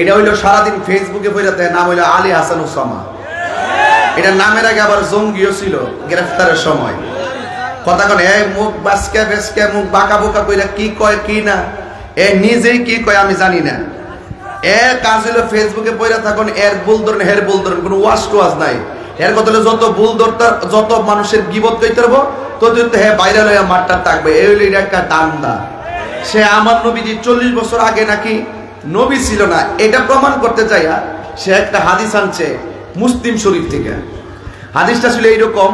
এটা হইলো সারাদিন ফেসবুকে বইরাতে, নাম হইলো আলী হাসান উসামা। এটা নামের আগে আবার জঙ্গিও ছিল গ্রেফতারের সময়। কথা কোন মুখ বাসকে বেসকে মুখ বাঁকা বোকা কইরা কি কয় কি না, নিজেই কি কয় আমি জানি না। কাজ হলো ফেসবুকে বইরা থাকুন, এর ভুল ধরেন হের ভুল ধরেন, কোনো ওয়াশ টোয়াজ নাই। এর কথা হলো যত ভুল ধরতে, যত মানুষের গিবত করতে পারবো তত ভাইরাল হয়ে মাঠটা থাকবে। এই হইলো এটা একটা দান্দা। সে আমার নবীজি 40 বছর আগে নাকি নবী ছিল না এটা প্রমাণ করতে চাইয়া সে একটা হাদিস আনছে মুসলিম শরীফ থেকে। হাদিসটা ছিল এইরকম,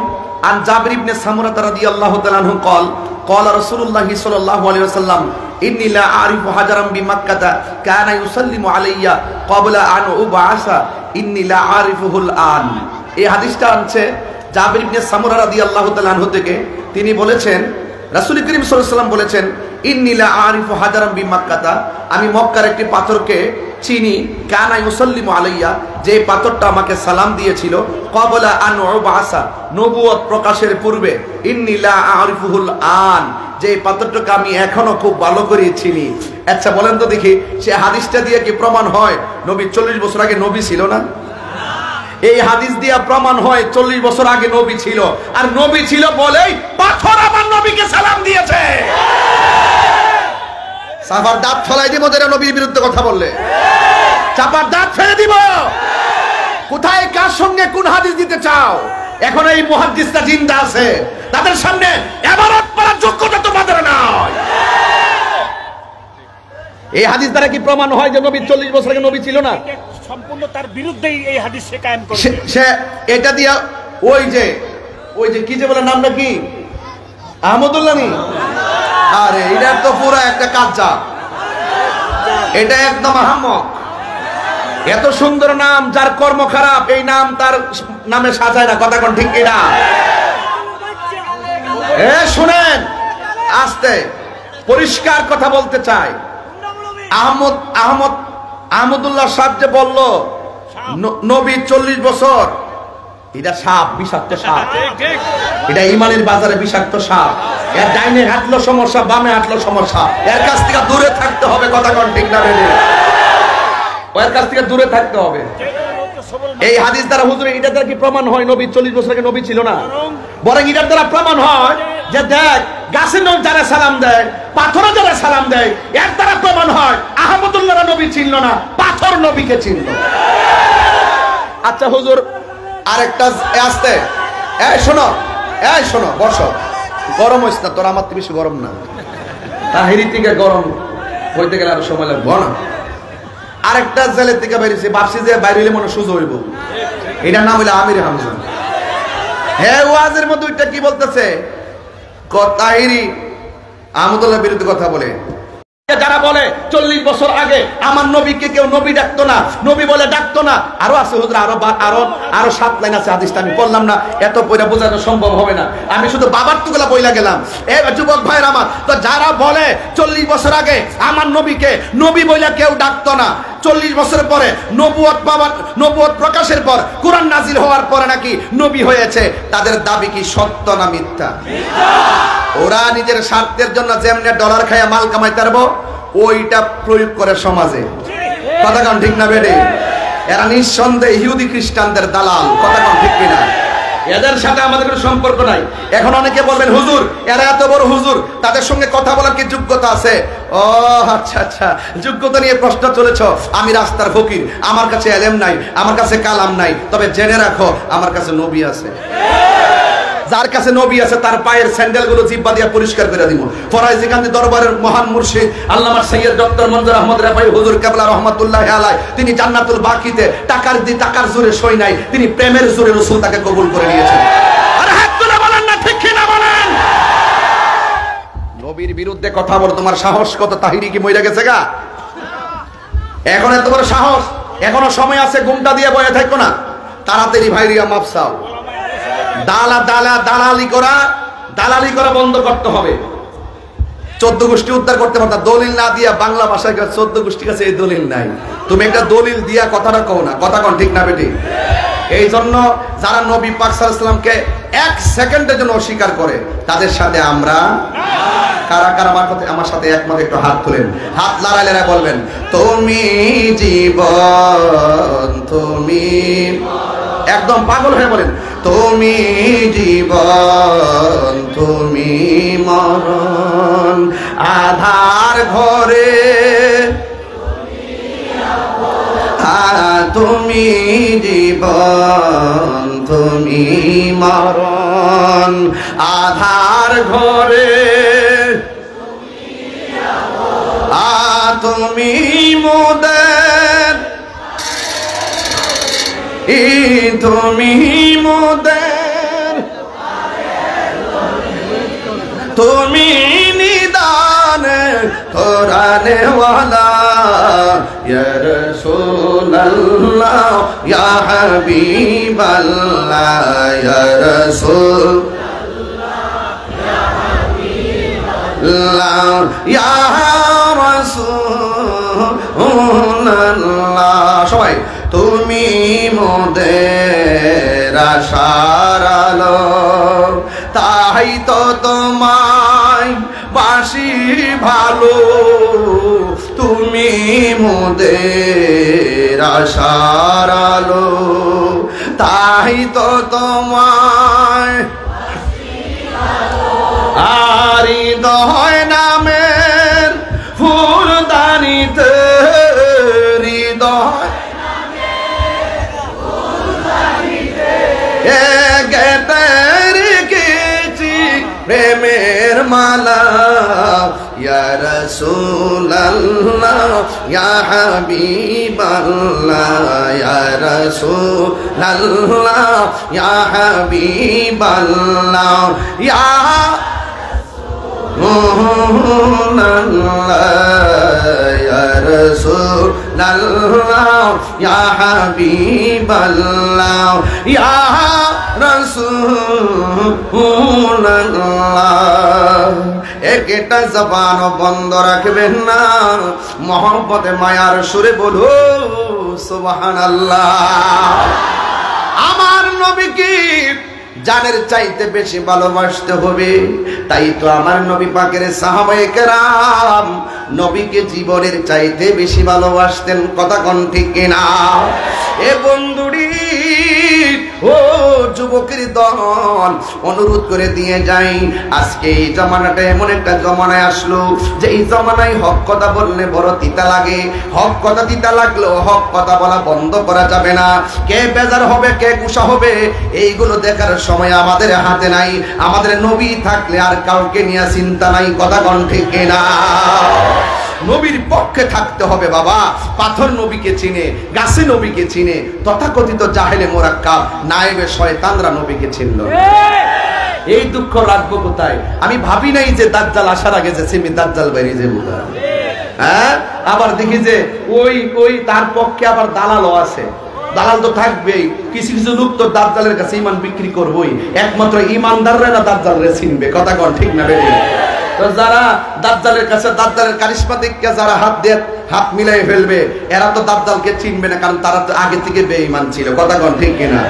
আন জাবির ইবনে সামুরা রাদিয়াল্লাহু তাআলা আনহু قال قال رسول الله صلى الله عليه وسلم إني لا أعرف حجرا بمكة كان يسلم علي قبل أن أبعث إني لا أعرفه الآن। এই হাদিসটা আনছে জাবির ইবনে সামুরা রাদিয়াল্লাহু তাআলা আনহু থেকে। তিনি বলেছেন রাসূল করিম সাল্লাল্লাহু আলাইহি ওয়াসাল্লাম বলেছেন ইন্নী লা আরিফু হাজারাম বিমাক্কাতা, আমি মক্কার একটি পাথরকে চিনি, কানা ইউসাল্লিমু আলাইয়া, যে পাথরটা আমাকে সালাম দিয়েছিল, ক্বাবলা আন উবাসা, নবুয়ত প্রকাশের পূর্বে, ইন্নী লা আরিফুহুল আন, যে পাথরটাকে আমি এখনো খুব ভালো করে চিনি। আচ্ছা বলেন তো দেখি, সে হাদিসটা দিয়ে কি প্রমাণ হয় নবী 40 বছর আগে নবী ছিল না? এই হাদিস দিয়া প্রমাণ হয় 40 বছর আগে নবী ছিল, আর নবী ছিল বলেই পাথর আমার নবীকে সালাম দিয়েছে। চাপার দাঁত ফেলাই দিব যারা নবীর বিরুদ্ধে কথা বললে, চাপার দাঁত ফেলে দিব। কোথায় কার সঙ্গে কোন হাদিস দিতে চাও? এখন এই মুহাদ্দিসরা জিন্দা আছে, তাদের সামনে ইবারত পড়ার যোগ্যতা তোমাদের নাই। এই হাদিস দ্বারা কি প্রমাণ হয় যে নবী 40 বছর আগে নবী ছিল না? সম্পূর্ণ তার বিরুদ্ধেই এই হাদিস সে কায়েম করে। সে এটা দিয়া ওই যে কি যে বলে নামটা কি, আহমদুল্লাহ নি? আরে এটা তো পুরো একটা কাঁচা, এটা একদম আহমক। এত সুন্দর নাম, যার কর্ম খারাপ এই নাম তার নামে সাজায় না। কথা কোন ঠিক কিনা? শুনেন, আস্তে পরিষ্কার কথা বলতে চাই। আহমদুল্লাহ সাহেব যে বলল নবী 40 বছর, এটা সাপ, বিষাক্ত সাপ। এটা ইমানের বাজারে বিষাক্ত সাপ। এর ডাইনে হাঁটলো সমস্যা, বামে হাঁটলো সমস্যা। এর কাছ থেকে দূরে থাকতে হবে। কথা কোন ঠিক না? এর কাছ থেকে দূরে থাকতে হবে। এই হাদিস দ্বারা হুজুর এটা দ্বারা কি প্রমাণ হয় নবী 40 বছর আগে নবী ছিল না? বরং এটার দ্বারা প্রমাণ হয় যে দেখ, গাছের যারা সালাম দেয়, পাথরে যারা সালাম দেয়, এর দ্বারা প্রমাণ হয় আহমদুল্লাহ নবী চিনল না, পাথর নবীকে চিনল। আচ্ছা হুজুর আরেকটা আসতে, এই শোনো বসো। গরম হইস না তোর, আমার তো বেশি গরম না। তাহিরি থেকে গরম হইতে গেলে আরো সময় লাগবে না। আরেকটা জেলের থেকে বাইরেছে, ভাবছি যে বাইরে হইলে মনে সুযোগ হইব। এটার নাম হইলো আমির হামজা। হ্যাঁ, ওয়াজের মধ্যে ওইটা কি বলতেছে, তাহিরি আহমদুল্লাহর বিরুদ্ধে কথা বলে। যারা বলে 40 বছর আগে আমার নবীকে কেউ নবী ডাকতো না, নবী বলে ডাকতো না। আরো আছে হুজুর, আরো 7 লাইন আছে হাদিসটা আমি বললাম না, এত পয়রা বোঝানো সম্ভব হবে না। আমি শুধু বাবার তুগুলা বইলা গেলাম। এই যুবক ভাইরা আমার, তো যারা বলে 40 বছর আগে আমার নবীকে নবী বইলা কেউ ডাকতো না, 40 বছর পরে নবুয়ত প্রকাশের পর কুরআন নাজিল হওয়ার পরে নাকি নবী হয়েছে, তাদের দাবি কি সত্য না মিথ্যা? ওরা নিজের স্বার্থের জন্য যেমনে ডলার খাইয়া মাল কামাইতে পারবো, ওইটা প্রয়োগ করে সমাজে। কথা কোন ঠিক না বেডে? এরা নিঃসন্দেহে ইহুদি খ্রিস্টানদের দালাল। কথা কোন ঠিক কিনা? এদের সাথে আমাদের কোনো সম্পর্ক নাই। এখন অনেকে বলবেন হুজুর এরা এত বড় হুজুর, তাদের সঙ্গে কথা বলার কি যোগ্যতা আছে? ও আচ্ছা, যোগ্যতা নিয়ে প্রশ্ন চলেছ। আমি রাস্তার ফকির, আমার কাছে এলেম নাই, আমার কাছে কালাম নাই, তবে জেনে রাখো আমার কাছে নবী আছে। যার কাছে নবী আছে তার পায়ের স্যান্ডেল গুলো জিব্বা দিয়ে পরিষ্কার করে দিব। ফরাইজি কান্দি দরবারের মহান মুর্শিদ আল্লামা সৈয়দ ডক্টর মনজুর আহমদ রাফাই হুজুর কেবলা রহমাতুল্লাহি আলাইহি, তিনি জান্নাতুল বাকিতে টাকার জোরে সই নাই, তিনি প্রেমের জোরে রাসূল তাকে কবুল করে নিয়েছেন। আরে হাত তুলে বলেন না ঠিক কি না বলেন? নবীর বিরুদ্ধে কথা বল, তোমার সাহস কত? তাহিরি কি মইরা গেছে গা? এখন এত বড় সাহস? এখনো সময় আছে, ঘুমটা দিয়ে বয়ে থাকো না, তাড়াতাড়ি ভাইরিয়া মাপ চাও। দালালি করা বন্ধ করতে হবে। 14 গোষ্ঠী উদ্ধার করতে পারতা, দলিল না দিয়া বাংলা ভাষায় 14 গোষ্ঠীর কাছে এই দলিল নাই। তুমি একটা দলিল দিয়া কথাটা কও না। কথা কোন ঠিক না বেটি? এই জন্য যারা নবী পাক সাল্লাল্লাহু আলাইহি ওয়াসাল্লামকে 1 সেকেন্ডের জন্য অস্বীকার করে, তাদের সাথে আমরা কারা কারা আমার সাথে একমত একটু হাত তুলেন, হাত লড়াইলে বলবেন তুমি জীবন, তুমি একদম পাগল হয়ে বলেন তুমি জীবন, তুমি মরণ, আধার ঘরে তুমি জীবন, তুমি মরণ, আধার ঘরে তুমি মোদের, তুমি মোদের, তুমি নিদান কোরআনে ওয়ালা, ইয়া রাসূলুল্লাহ ইয়া হাবিবাল্লাহ, ইয়া রাসূলুল্লাহ ইয়া রাসূলুল্লাহ। সবাই তুমি মোদের আশার আলো, তাই তো তোমায় বাসি ভালো, তুমি মোদের আশার আলো, তাই তো তোমায় আর হৃদয় নামের ফুল প্রেমের মালা ইয়া রাসূলুল্লাহ ইয়া হাবিবাল্লাহ ইয়া রাসূলুল্লাহ ইয়া হাবিবাল্লাহ ইয়া ইয়া রাসূলুল্লাহ ইয়া হাবিবাল্লাহ ইয়া রাসূলুল্লাহ। একটা জবান বন্ধ রাখবেন না, মহব্বতে মায়ার সুরে বলো সুবহানাল্লাহ। আমার নবীকে জানের চাইতে বেশি ভালোবাসতে হবে। তাই তো আমার নবী পাকের সাহাবায়ে কেরাম নবীকে জীবনের চাইতে বেশি ভালোবাসতেন। কথা কোন ঠিক কিনা? এ বন্ধুরি, ও যুবকের দল, অনুরোধ করে দিয়ে যাই, আজকে এই জমানাটা এমন একটা জমানায় আসলো যে এই জমানায় হক কথা বললে বড় তিতা লাগে। হক কথা তিতা লাগলেও হক কথা বলা বন্ধ করা যাবে না। কে বেজার হবে, কে গুসা হবে, এইগুলো দেখার সময় আমাদের হাতে নাই। আমাদের নবী থাকলে আর কাউকে নিয়ে চিন্তা নাই। কথা কোন ঠিক কিনা? নবীর পক্ষে থাকতে হবে বাবা। পাথর নবীকে চিনে, গাছে নবীকে চিনে, তথাকথিত জাহেলে মোরাক্কাব নায়েবে শয়তানরা নবীকে চিনল। এই দুঃখ রাখবো কোথায়? আমি ভাবি নাই যে দাজ্জাল আসার আগে যে সিমি দাজ্জাল বেরিয়ে যাবো। হ্যাঁ, আবার দেখি যে ওই তার পক্ষে আবার দালালও আছে। দালাল তো থাকবেই, কিছু কিছু লোক তো দাজ্জালের কাছে ইমান বিক্রি করবোই। একমাত্র ইমানদাররা না দাজ্জালরে চিনবে। কথা কোন ঠিক না বেরিয়ে? তো যারা দাজ্জালের কাছে, দাজ্জালের কারিশমা দেখে যারা হাত মিলাই ফেলবে, এরা তো দাজ্জালকে চিনবে না, কারণ তারা তো আগে থেকে বেঈমান ছিল। কথা কোন ঠিক কিনা?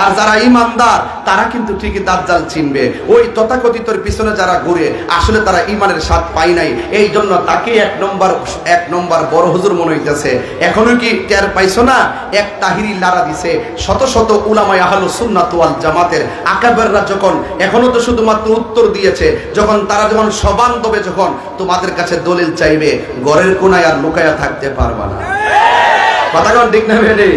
আর যারা ইমানদার তারা কিন্তু ঠিকই দাজ্জাল চিনবে। ওই তথাকথিতর পিছনে যারা ঘুরে, আসলে তারা ইমানের স্বাদ পায় নাই। এই জন্য তাকে এক নম্বর বড় হুজুর মনে হইতেছে। এখনো কি টের পাইছো না? এক তাহিরি লারা দিছে শত শত উলামায়ে আহলুস সুন্নাত ওয়াল জামাতের আকাবেররা যখন, এখনো তো শুধুমাত্র উত্তর দিয়েছে, যখন তারা যখন সবান দেবে, যখন তোমাদের কাছে দলিল চাইবে, ঘরের কোনায় আর লুকায়া থাকতে পারবা না। কথা কোন ঠিক না বেরে?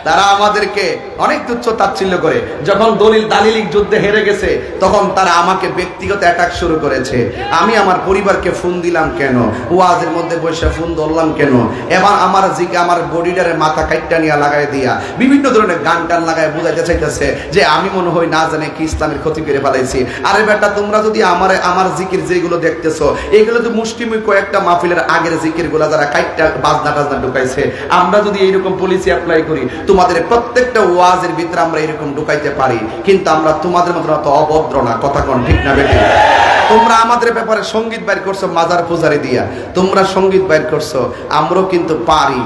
তারা আমাদেরকে অনেক তুচ্ছ তাচ্ছিল্য করে। যখন দালিলিক যুদ্ধে হেরে গেছে, তখন তারা আমাকে ব্যক্তিগত অ্যাটাক শুরু করেছে। আমি আমার পরিবারকে ফোন দিলাম কেন, ওয়াজের মধ্যে বসে ফোন ধরলাম কেন, এবার আমার বডিটারে মাথা কাইটটা নিয়ে লাগাই দিয়া বিভিন্ন ধরনের গান টান লাগায় বুঝাইতে চাইতেছে যে আমি মনে হয় না জানে কি ইসলামের ক্ষতি করে ফেলাইছি। আরে বেটা, তোমরা যদি আমার জিকির যেগুলো দেখতেছো, এগুলো তো মুষ্টিময় কয়েকটা মাহফিলের আগের জিকির গুলা যারা কাইটটা বাজনা টাজনা ঢুকাইছে। আমরা যদি এইরকম পলিসি অ্যাপ্লাই করি, তোমাদের প্রত্যেকটা ওয়াজের ভিতরে আমরা এরকম ঢুকাইতে পারি, কিন্তু আমরা তোমাদের মতো অত অভদ্র না। কথা কোন ঠিক না বেটি? তোমরা আমাদের ব্যাপারে সঙ্গীত বাইর করছো মাজার পূজারি দিয়া, তোমরা সঙ্গীত বাইর করছো, আমরাও কিন্তু পারি।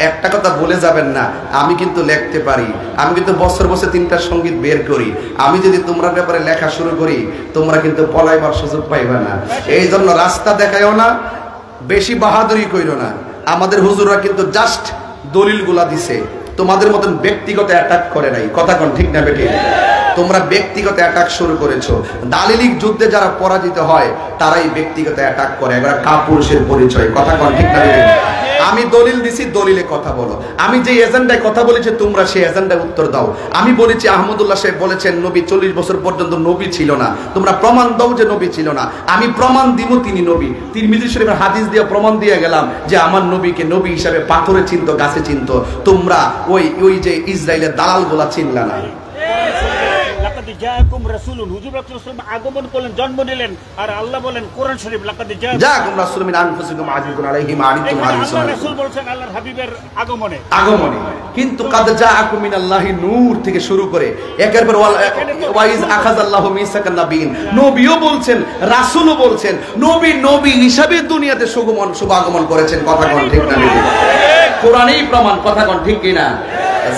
একটা কথা বলে যাবেন না, আমি কিন্তু লিখতে পারি। আমি কিন্তু বছর বছর 3টা সঙ্গীত বের করি। আমি যদি তোমরা ব্যাপারে লেখা শুরু করি, তোমরা কিন্তু পলাইবার সুযোগ পাইবে না। এই জন্য রাস্তা দেখাইও না, বেশি বাহাদুরি কইরো না। আমাদের হুজুররা কিন্তু জাস্ট দলিলগুলা দিছে, তোমাদের মতন ব্যক্তিগত অ্যাটাক করে নাই। কথা কোন ঠিক না বেটি? তোমরা ব্যক্তিগত অ্যাটাক শুরু করেছো। দালিলিক যুদ্ধে যারা পরাজিত হয় তারাই ব্যক্তিগত অ্যাটাক করে। এবার কাপুরুষের পরিচয়। কথা কোন ঠিক না বেটি? আমি দলিল দিছি, দলিলে কথা বলো। আমি যে এজেন্ডায় কথা বলেছি, তোমরা সেই এজেন্ডায় উত্তর দাও। আমি বলেছি আহমদুল্লাহ সাহেব বলেছেন নবী 40 বছর পর্যন্ত নবী ছিল না, তোমরা প্রমাণ দাও যে নবী ছিল না। আমি প্রমাণ দিব তিনি নবী। তিরমিজি শরীফের হাদিস দিয়ে প্রমাণ দিয়ে গেলাম যে আমার নবীকে নবী হিসাবে পাথরে চিনতো, গাছে চিনতো। তোমরা ওই যে ইসরায়েলের দালাল গুলা চিনলা না। আগমন করলেন, জন্ম নিলেন, আর আল্লাহ বলেন কোরআন শরীফ জাকুম রাসূলুম মিন আনফুসিকুম আজিজুন আলাইহি মা আনিতুম হারিসুন। আল্লাহ রাসূল বলেন আল্লাহর হাবিবের আগমনে। কিন্তু কাদ জাআকুম মিনাল্লাহি নূর থেকে শুরু করে একের পর ওয়াইজ আখাযাল্লাহু মিসাকান নাবিয়িন, নবীও বলছেন, রাসূলও বলছেন, নবী হিসাবে দুনিয়াতে শুভাগমন করেছেন। কথা কোন ঠিক না? কোরআনেই প্রমাণ। কথা কোন ঠিক কিনা?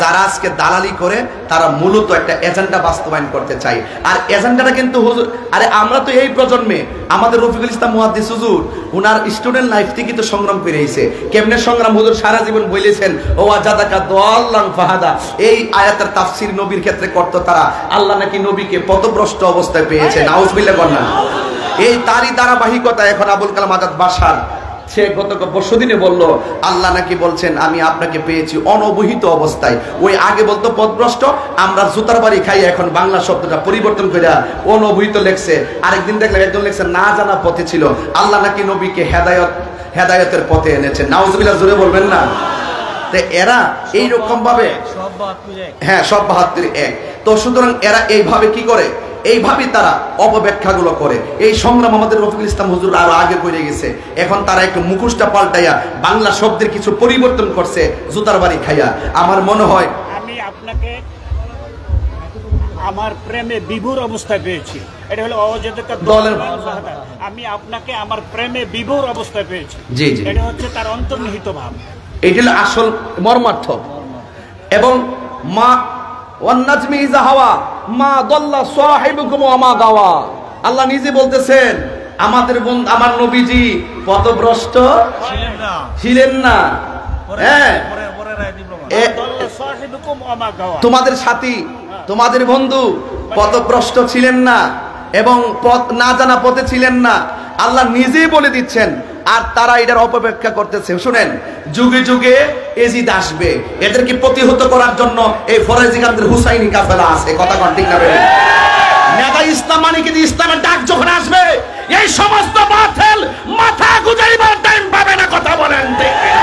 যারা আজকে দালালি করে তারা মূলত একটা এজেন্ডা বাস্তবায়ন করতে চায়। আর এজেন্ডাটা কিন্তু হুজুর, আরে আমরা তো এই প্রজন্মে, আমাদের রফিকুল ইসলাম মুহাদ্দিস হুজুর উনার স্টুডেন্ট লাইফ থেকে তো সংগ্রাম করে এসেছে। কেমনে সংগ্রাম হুজুর সারা জীবন বলেছেন, ও আজাদাকা দাল্লান ফাহাদা। এই আয়াতের তাফসীর নবীর ক্ষেত্রে করতো তারা। আল্লাহ নাকি নবীকে পথভ্রষ্ট অবস্থায় পেয়েছে। নাউজুবিল্লাহ বলেন। এই তারই ধারাবাহিকতা এখন আবুল কালাম আজাদ বাশার সে গত পরশুদিনে বলল আল্লাহ নাকি বলছেন আমি আপনাকে পেয়েছি অনবহিত অবস্থায়। ওই আগে বলতো পথভ্রষ্ট, আমরা জুতার বাড়ি খাই, এখন বাংলা শব্দটা পরিবর্তন করে অনবহিত লেখছে। আরেকদিন দেখলাম একজন লেখছে না জানা পথে ছিল। আল্লাহ নাকি নবীকে হেদায়েতের পথে এনেছেন। নাউজুবিল্লাহ, জোরে বলবেন না? তো এরা এইরকম ভাবে, হ্যাঁ সব 72 এক। তো সুতরাং এরা এইভাবে কি করে, এইভাবেই তারা অপব্যাখ্যাগুলো করে। এই সংগ্রাম আমাদের রফিকুল ইসলাম হুজুর আরো আগে করে গেছে। এখন তারা একটু মুখোশটা পাল্টাইয়া বাংলা শব্দের কিছু পরিবর্তন করছে জুতার বাড়ি খাইয়া। আমার মনে হয় আমি আপনাকে আমার প্রেমে বিভোর অবস্থায় পেয়েছি। এটা হলো আমি আপনাকে আমার প্রেমে বিভোর অবস্থায় পেয়েছি। জি জি, এটা হচ্ছে তার অন্তর্নিহিত ভাব, এটি হলো আসল মর্মার্থ। এবং মা ওয়ান্নাজমি ইযা হাওয়া মা দাল্লা সাহিবুকুম ওয়া মা গাওয়া, আল্লাহ নিজে বলতেছেন আমাদের বন্ধু আমার নবীজি পথভ্রষ্ট ছিলেন না। হ্যাঁ, তোমাদের সাথী তোমাদের বন্ধু পথভ্রষ্ট ছিলেন না এবং পথ না জানা পথে ছিলেন না, আল্লাহ নিজেই বলে দিচ্ছেন। আর তারা এটার অপব্যাখ্যা করতেছে। শুনেন, যুগে যুগে এজিদ আসবে, এদেরকে প্রতিহত করার জন্য এই ফরাজিকানদের হুসাইনি কাফেলা আছে। কথা কোন ঠিক না? নেতা ইসলাম মানে কি? ইসলামের ডাক যখন আসবে এই সমস্ত বাতিল মাথা গুজাইবার টাইম পাবে না। কথা বলেন ঠিক না?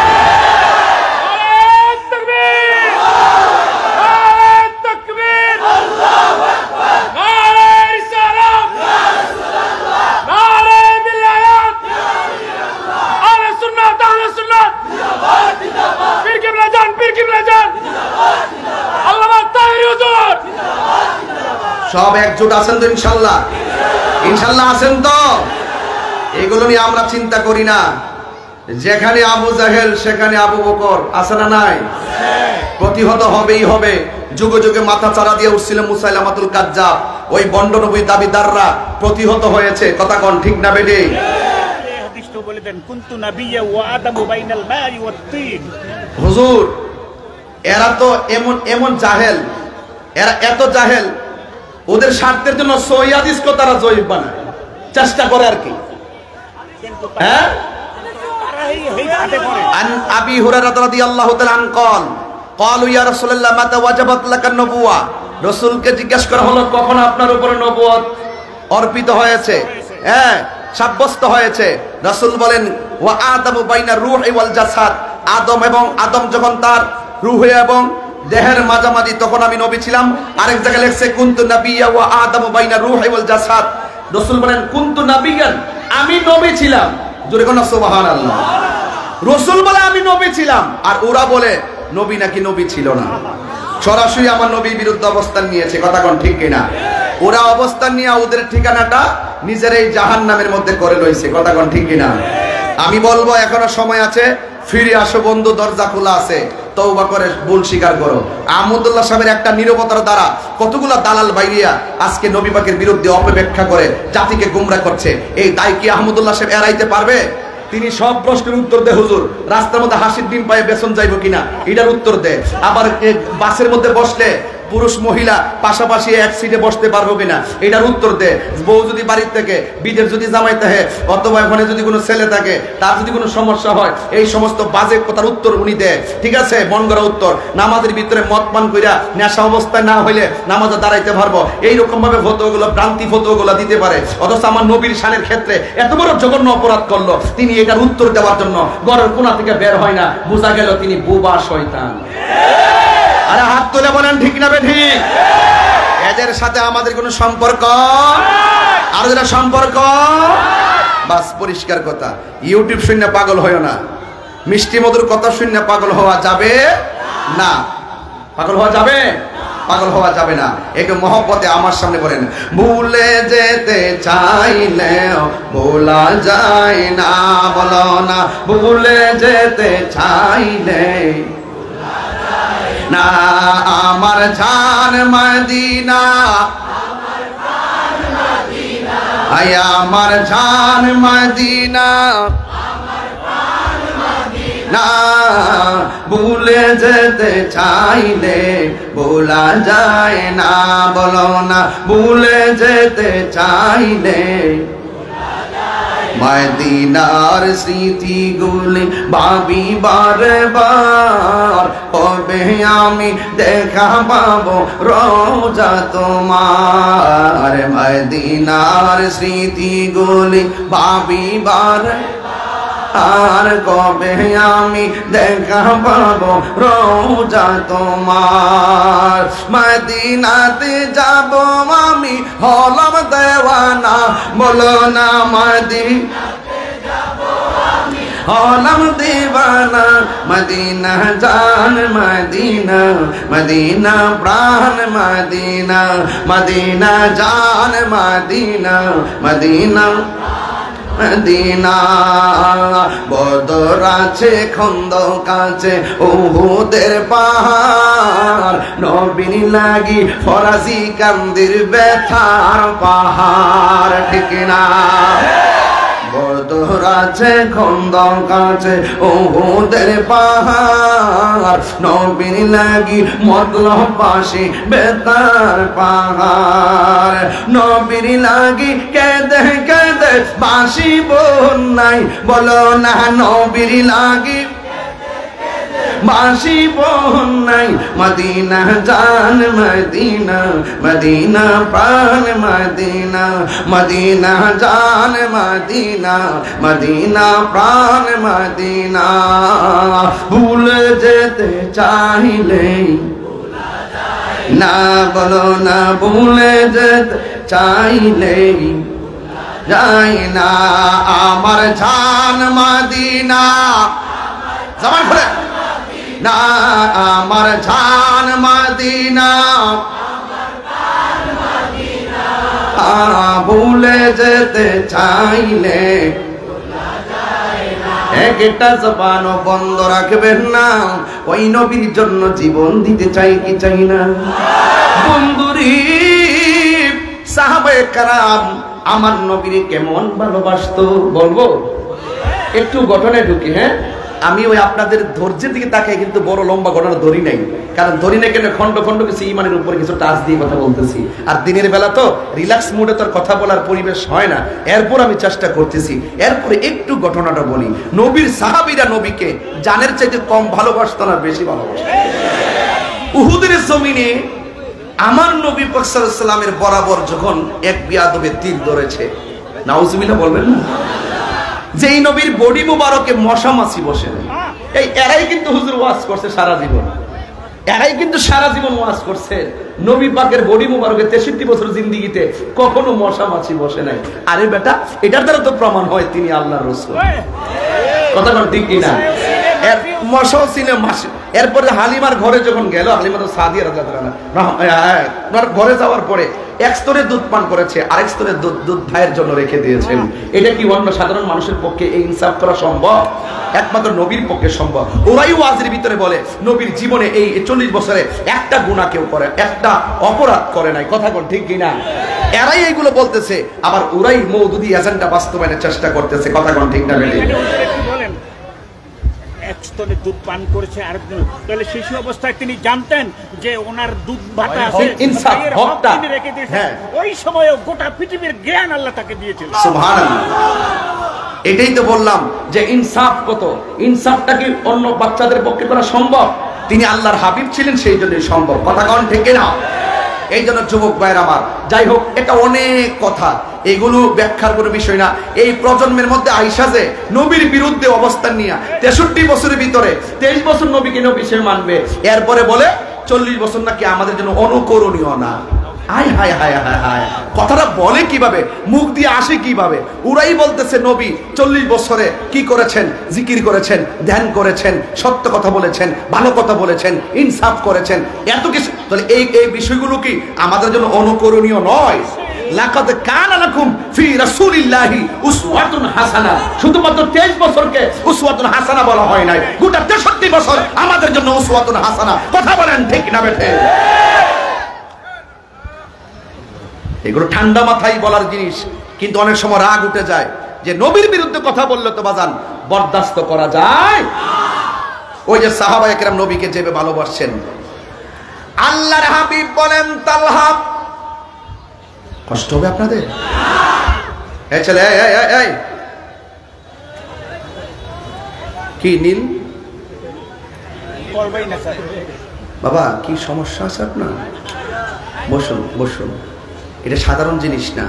সব একজোট আছেন তো ইনশাল্লাহ? ইনশাল্লাহ আছেন তো? এগুলো নিয়ে আমরা চিন্তা করি না। যেখানে আবু জাহেল সেখানে আবু বকর, আছে না নাই? প্রতিহত হবেই হবে। যুগে যুগে মাথা চারা দিয়ে উঠছিল মুসাইলামাতুল কাজ্জাব, ওই বন্ড নবী দাবিদাররা প্রতিহত হয়েছে। কথা কোন ঠিক না বেডে? হুজুর, এরা তো এমন এমন জাহেল, এরা এত জাহেল, ওদের স্বার্থের জন্য সহিহ হাদিসকে তারা জয়ীফ বানায়, চেষ্টা করে আর কি। হ্যাঁ, আন আবি হুরায়রা রাদিয়াল্লাহু তাআলা আন قال قالوا يا رسول الله متى وجبت لك النبوة, রাসূলকে জিজ্ঞাসা করা হলো কখন আপনার উপরে নবুয়ত অর্পিত হয়েছে, হ্যাঁ সাব্যস্ত হয়েছে। রাসূল বলেন ওয়া আদামু বাইনা রূহি ওয়াল জাসাদ, আদম যখন তার রূহ এবং দেহের মাঝামাঝি তখন আমি নবী ছিলাম। আরেক জায়গায় লেখছে কুনতু নাবিয়্যা ওয়া আদামু বাইনা রূহি ওয়াল জাসাদ। রাসূল বলেন কুনতু নাবিয়্যান, আমি নবী ছিলাম। জোরে কোন সুবহানাল্লাহ। রাসূল বলে আমি নবী ছিলাম, আর ওরা বলে নবী নাকি নবী ছিল না। সরাসরি আমার নবীর বিরুদ্ধে অবস্থান নিয়েছে। কথা কোন ঠিক কিনা? ওরা অবস্থান নিয়ে ওদের ঠিকানাটা নিজের এই জাহান্নামের মধ্যে করে লইছে। কথা কোন ঠিক কিনা? আমি বলবো এখনো সময় আছে, ফিরে আসো বন্ধু, দরজা খোলা আছে, তওবা করে ভুল স্বীকার করো। আহমদুল্লাহ সাহেবের একটা নীরবতার দ্বারা কতগুলা দালাল বাইরিয়া আজকে নবী পাকের বিরুদ্ধে অপব্যাখ্যা করে জাতিকে গুমরা করছে। এই দায় কি আহমদুল্লাহ সাহেব এড়াইতে পারবে? তিনি সব প্রশ্নের উত্তর দেয়। হুজুর, রাস্তার মধ্যে হাসির ডিম পায়ে বেসন যাইব কিনা, এটার উত্তর দেয়। আবার বাসের মধ্যে বসলে পুরুষ মহিলা পাশাপাশি এক সিটে বসতে পারবো কিনা, এটার উত্তর দেয়। বউ যদি বাড়ির থেকে, বিদেশ যদি জামাই থাকে, অথবা ওখানে যদি কোনো ছেলে থাকে, তার যদি কোনো সমস্যা হয়, এই সমস্ত বাজে কথার উত্তর উনি দেয়। ঠিক আছে, মন গড়া উত্তর। নামাজের ভিতরে মদ পান কইরা নেশা অবস্থায় না হইলে নামাজে দাঁড়াইতে পারবো, এইরকম ভাবে ফতোয়াগুলো, ভ্রান্তি ফতোয়াগুলো দিতে পারে। অথচ আমার নবীর শানের ক্ষেত্রে এত বড় জঘন্য অপরাধ করলো, তিনি এটার উত্তর দেওয়ার জন্য ঘরের কোণা থেকে বের হয় না। বোঝা গেল তিনি বোবা শয়তান। আরে হাত তুলে বলেন ঠিক না ঠিক? এদের সাথে আমাদের কোনো সম্পর্ক, আর যারা সম্পর্ক, বাস পরিষ্কার কথা। ইউটিউব শুনে পাগল হইও না, মিষ্টি মধুর কথা শুনে পাগল হওয়া যাবে না। পাগল হওয়া যাবে? পাগল হওয়া যাবে না। একটু মহব্বতে আমার সামনে বলেন, ভুলে যেতে চাইলে ভোলা যায় না, বলো না ভুলে যেতে চাইলে না, আমার জান মদিনা, আয় আমার জান মদিনা, না ভুলে যেতে চাইলে ভোলা যায় না, বলো না ভুলে যেতে চাইলে মদিনার স্মৃতিগুলি ভাবি বারবার, কবে আমি দেখা পাবো রোজা তোমার। মদিনার স্মৃতিগুলি ভাবি আর কবে আমি দেখা পাবো রোজা তোমার। মদিনাতে যাব আমি হলাম দেওয়ানা, বলো না মদিনাতে যাব আমি হলাম দেওয়ানা। মদিনা জান মদিনা, মদিনা প্রাণ মদিনা, মদিনা জান মদিনা, মদিনা মদিনা। বদর আছে খন্দক আছে উহুদের পাহাড়, নবীর লাগি ফরাজি কান্দির ব্যথার পাহাড়, ঠিক না? বদর আছে খন্দক আছে উহুদের পাহাড়, নবীর লাগি মতলব বাসি বেতার পাহাড়। নবীর লাগি কেঁদে কেঁদে বাসি বন্যাই, বলো না নবীর লাগি বাসি বন্যাই। মদিনা জান মদিনা, মদিনা প্রাণ মদিনা, মদিনা জান মদিনা, মদিনা প্রাণ মদিনা। ভুলে যেতে চাইলে না, বলো না ভুলে যেতে চাইলে যাই না। আমার জান মদিনা, জবান খুলে না, আমার জান মদিনা, ভুলে যেতে চাইলে একটা জবান বন্ধ রাখবেন না। ওই নবীর জন্য জীবন দিতে চাই কি চাই না? বন্ধুরি সাহাবায়ে কেরাম আমার নবীর কেমন ভালোবাসতো বলবো? একটু ঘটনায় ঢুকি। হ্যাঁ, আমি ওই আপনাদের ধৈর্যের দিকে তাকাই, কিন্তু বড় লম্বা ঘটনা ধরি নাই, কারণ ধরি নাই কেন, খন্ড খন্ড কিছু ইমানের উপরে কিছু টাচ দিয়ে কথা বলতেছি। আর দিনের বেলা তো রিল্যাক্স মুডে তোর কথা বলার পরিবেশ হয় না, এরপর আমি চেষ্টা করতেছি। এরপরে একটু ঘটনাটা বলি। নবীর সাহাবীরা নবীকে জানের চাইতে কম ভালোবাসতো না, বেশি ভালোবাসতো। উহুদের জমিনে আমার নবী পাক সাল্লাল্লাহু আলাইহি ওয়াসাল্লামের বরাবর যখন এক বিয়াদবে তীর ধরেছে, নাউজুবিল্লাহ বলবেন না? যেই নবীর বডি মুবারকে মশা মাছি বসে না, এই এরাই কিন্তু হুজুর ওয়াজ করছে সারা জীবন, এরাই কিন্তু সারা জীবন ওয়াজ করছে। নবী পাকের বডি মুবারকে 63 বছর জিন্দেগিতে কখনো মশা মাছি বসে নাই। আরে বেটা, এটার দ্বারা তো প্রমাণ হয় তিনি আল্লাহর রাসূল। কথা বল ঠিক কিনা? মশাও ছিল মাসি। এরপরে হালিমার ঘরে যখন গেল, হালিমা তো সাদিয়া রাদিয়াল্লাহু আনহা ঘরে যাওয়ার পরে এক স্তরের দুধ পান করেছে, আরেক স্তরের দুধ ভাইয়ের জন্য রেখে দিয়েছেন। এটা কি অন্য সাধারণ মানুষের পক্ষে এই ইনসাফ করা সম্ভব? একমাত্র নবীর পক্ষে সম্ভব। ওরাই ওয়াজের ভিতরে বলে নবীর জীবনে এই 40 বছরে একটা গুনাহ কেউ করে, একটা অপরাধ করে নাই। কথা কোন ঠিক কিনা? এরাই এইগুলো বলতেছে, আবার ওরাই মওদুদি এজেন্ডা বাস্তবায়নের চেষ্টা করতেছে। কথা কোন ঠিক না? বলেন এক স্তরে দুধ পান করেছে আরেকজন, তাহলে শিশু অবস্থায় তিনি জানতেন যে ওনার দুধ ভাতা আছে, ইনসাফ হকটা তিনি রেখে দিয়েছেন। ওই সময়ে গোটা পৃথিবীর জ্ঞান আল্লাহ তাকে দিয়েছিল। সুবহানাল্লাহ। এটাই তো বললাম যে ইনসাফ কত, ইনসাফটা কি অন্য বাচ্চাদের পক্ষে করা সম্ভব? তিনি আল্লাহর হাবিব ছিলেন, সেই জন্যই সম্ভব। কথা কোন ঠিক না? এই জন্য যুবক ভাইরা আমার, যাই হোক, এটা অনেক কথা, এগুলো ব্যাখ্যার কোনো বিষয় না। এই প্রজন্মের মধ্যে আইসা যে নবীর বিরুদ্ধে অবস্থান নিয়ে 63 বছরের ভিতরে 23 বছর নবীকে নবী সে মানবে, এরপরে বলে 40 বছর নাকি আমাদের জন্য অনুকরণীয় না। হায় হায় হায় হায় হায়, কথাটা বলে কিভাবে, মুখ দিয়ে আসে কিভাবে? ওরাই বলতেছে নবী 40 বছরে কি করেছেন? জিকির করেছেন, ধ্যান করেছেন, সত্য কথা বলেছেন, ভালো কথা বলেছেন, ইনসাফ করেছেন, এত কিছু। তাহলে এই বিষয়গুলো কি আমাদের জন্য অনুকরণীয় নয়? লাকাদ কানা লাকুম ফি রাসূলিল্লাহি উসওয়াতুন হাসানাহ। শুধুমাত্র 23 বছরকে উসওয়াতুন হাসানাহ বলা হয় নাই, গোটা 63 বছর আমাদের জন্য উসওয়াতুন হাসানাহ। কথা বলেন ঠিক না বেঠে? এগুলো ঠান্ডা মাথায় বলার জিনিস, কিন্তু অনেক সময় রাগ উঠে যায় যে নবীর বিরুদ্ধে কথা বললে তো বাজান বরদাস্ত করা যায়। ওই যে সাহাবায়ে কেরাম নবীকে যেভাবে ভালোবাসছেন, আল্লাহর হাবিব বলেন তালহা, কষ্ট হবে আপনাদের? এই ছেলে, এই কি নীল? করবেই না স্যার। বাবা কি সমস্যা আছে আপনার? বসুন বসুন, এটা সাধারণ জিনিস না।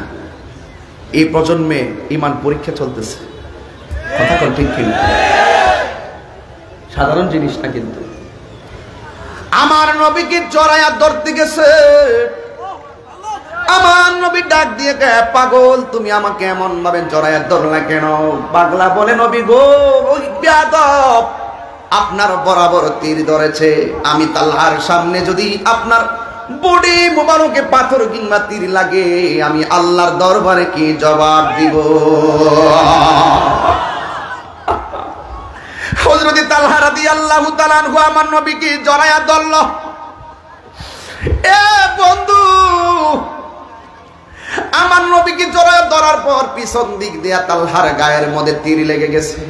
এই প্রজন্মে ইমান পরীক্ষা চলতেছে, কথা কন ঠিক কিনা? সাধারণ জিনিস না কিন্তু। আমার নবীকে জড়াইয়া ধরতে গেছে, আমার নবী ডাক দিয়ে কে পাগল তুমি আমাকে এমন ভাবে জড়াইয়া ধরলা কেন? পাগলা বলে নবী গো ওই বেয়াদব আপনার বরাবর তীর ধরেছে, আমি তালহার সামনে যদি আপনার বডি মোবারকে পাথর কিংবা তীর লাগে আমি আল্লাহর দরবারে কি জবাব দিব? হযরত তালহা রাদিয়াল্লাহু তাআলা আনহু আমার নবীকে জড়াইয়া ধরল। এ বন্ধু, আমার নবীকে জড়াইয়া ধরার পর পিছন দিক দিয়া তালহার গায়ের মধ্যে তীর লেগে গেছে,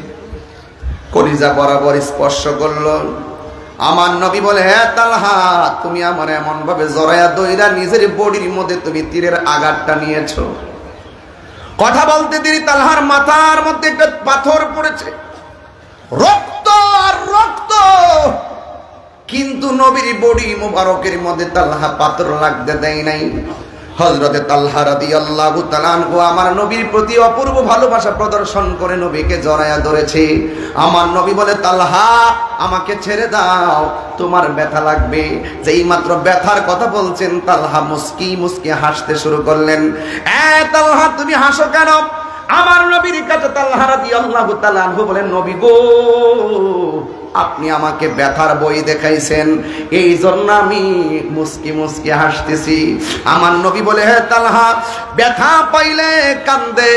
কলিজা বরাবর স্পর্শ করল। আমার নবী বলে, হে তালহা তুমি আমার এমন ভাবে জড়াইয়া দইরা নিজের বডির মধ্যে তুমি তীরের আঘাতটা নিয়েছো। কথা বলতে দেরি তালহার মাথার মধ্যে একটা পাথর পড়েছে, রক্ত আর রক্ত, কিন্তু নবীর বডি মুবারকের মধ্যে তালহা পাথর লাগতে দেয় নাই। হযরতে তালহা রাদিয়াল্লাহু তাআলা আনহু আমার নবীর প্রতি অপূর্ব ভালোবাসা প্রদর্শন করে নবীকে জড়ায়া ধরেছে। আমার নবী বলে, তালহা আমাকে ছেড়ে দাও, তোমার ব্যথা লাগবে। যেই মাত্র ব্যথার কথা বলছেন তালহা মুস্কি মুস্কি হাসতে শুরু করলেন। এ তালহা তুমি হাসো কেন? আমার নবীর কাছে তালহা রাদিয়াল্লাহু তাআলা আনহু বলেন, নবী গো আপনি আমাকে ব্যথার বই দেখাইছেন, এই জন্য আমি মুস্কি মুস্কি হাসতেছি। আমার নবী বলে, হে তালহা ব্যথা পাইলে কান্দে,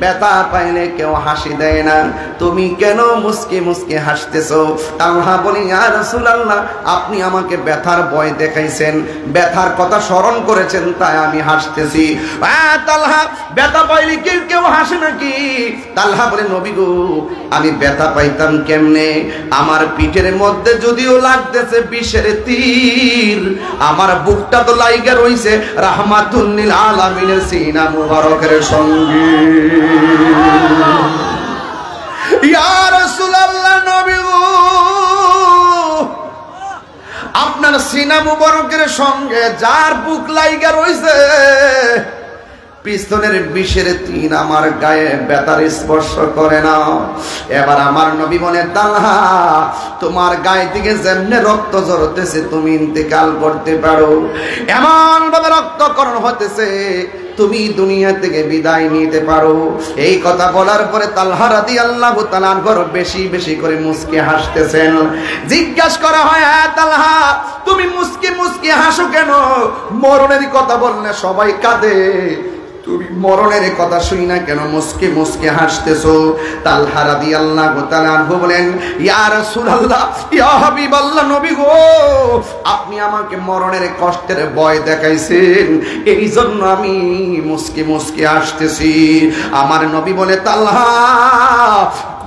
ব্যথা পাইলে কেউ হাসি দেয় না, তুমি কেন মুস্কি মুস্কি হাসতেছো? তালহা বলি, ইয়া রাসূলুল্লাহ আপনি আমাকে ব্যথার বই দেখাইছেন, ব্যথার কথা স্মরণ করেছেন, তাই আমি হাসতেছি। তালহা ব্যথা পাইলে কি কেউ হাসে নাকি? তালহা বলে, নবী গো আমি ব্যথা পাইতাম কেমনে? আমার পিঠের মধ্যে যদিও লাগতেছে বিষের তীর, আমার বুকটা তো লাইগা রইছে রাহমাতুল লিল আলামিনের সিনা মুবারকের সঙ্গে। ইয়া রাসূলুল্লাহ নবী গো আপনার সিনা মুবারকের সঙ্গে যার বুক লাইগা রইছে পিস্তলের বিষের তীর আমার গায়ে ব্যথার স্পর্শ করে না। এবার আমার নবী বলে, তালহা তোমার গায়ে থেকে যেমনে রক্ত ঝরতেছে তুমি ইন্তেকাল করতে পারো, এমন ভাবে রক্তকরণ হতেছে তুমি দুনিয়া থেকে বিদায় নিতে পারো। এই কথা বলার পরে তালহা রাদিয়াল্লাহু তাআলা আনহু বেশি বেশি করে মুস্কি হাসতেছেন। জিজ্ঞাসা করা হয়, হ্যাঁ তালহা তুমি মুস্কি মুস্কি হাসো কেন? মরণের কথা বললে সবাই কাঁদে, তুমি মরণের কথা শুই না কেন মুস্কি মুস্কি হাসতেছো? তালহা রাদিয়াল্লাহু তাআলা আনহু বলেন, ইয়া রাসূলুল্লাহ ইয়া হাবিবাল্লাহ নবী গো আপনি আমাকে মরণের কষ্টের ভয় দেখাইছেন, এই জন্য আমি মুস্কি মুস্কি হাসতেছি। আমার নবী বলে, তালহা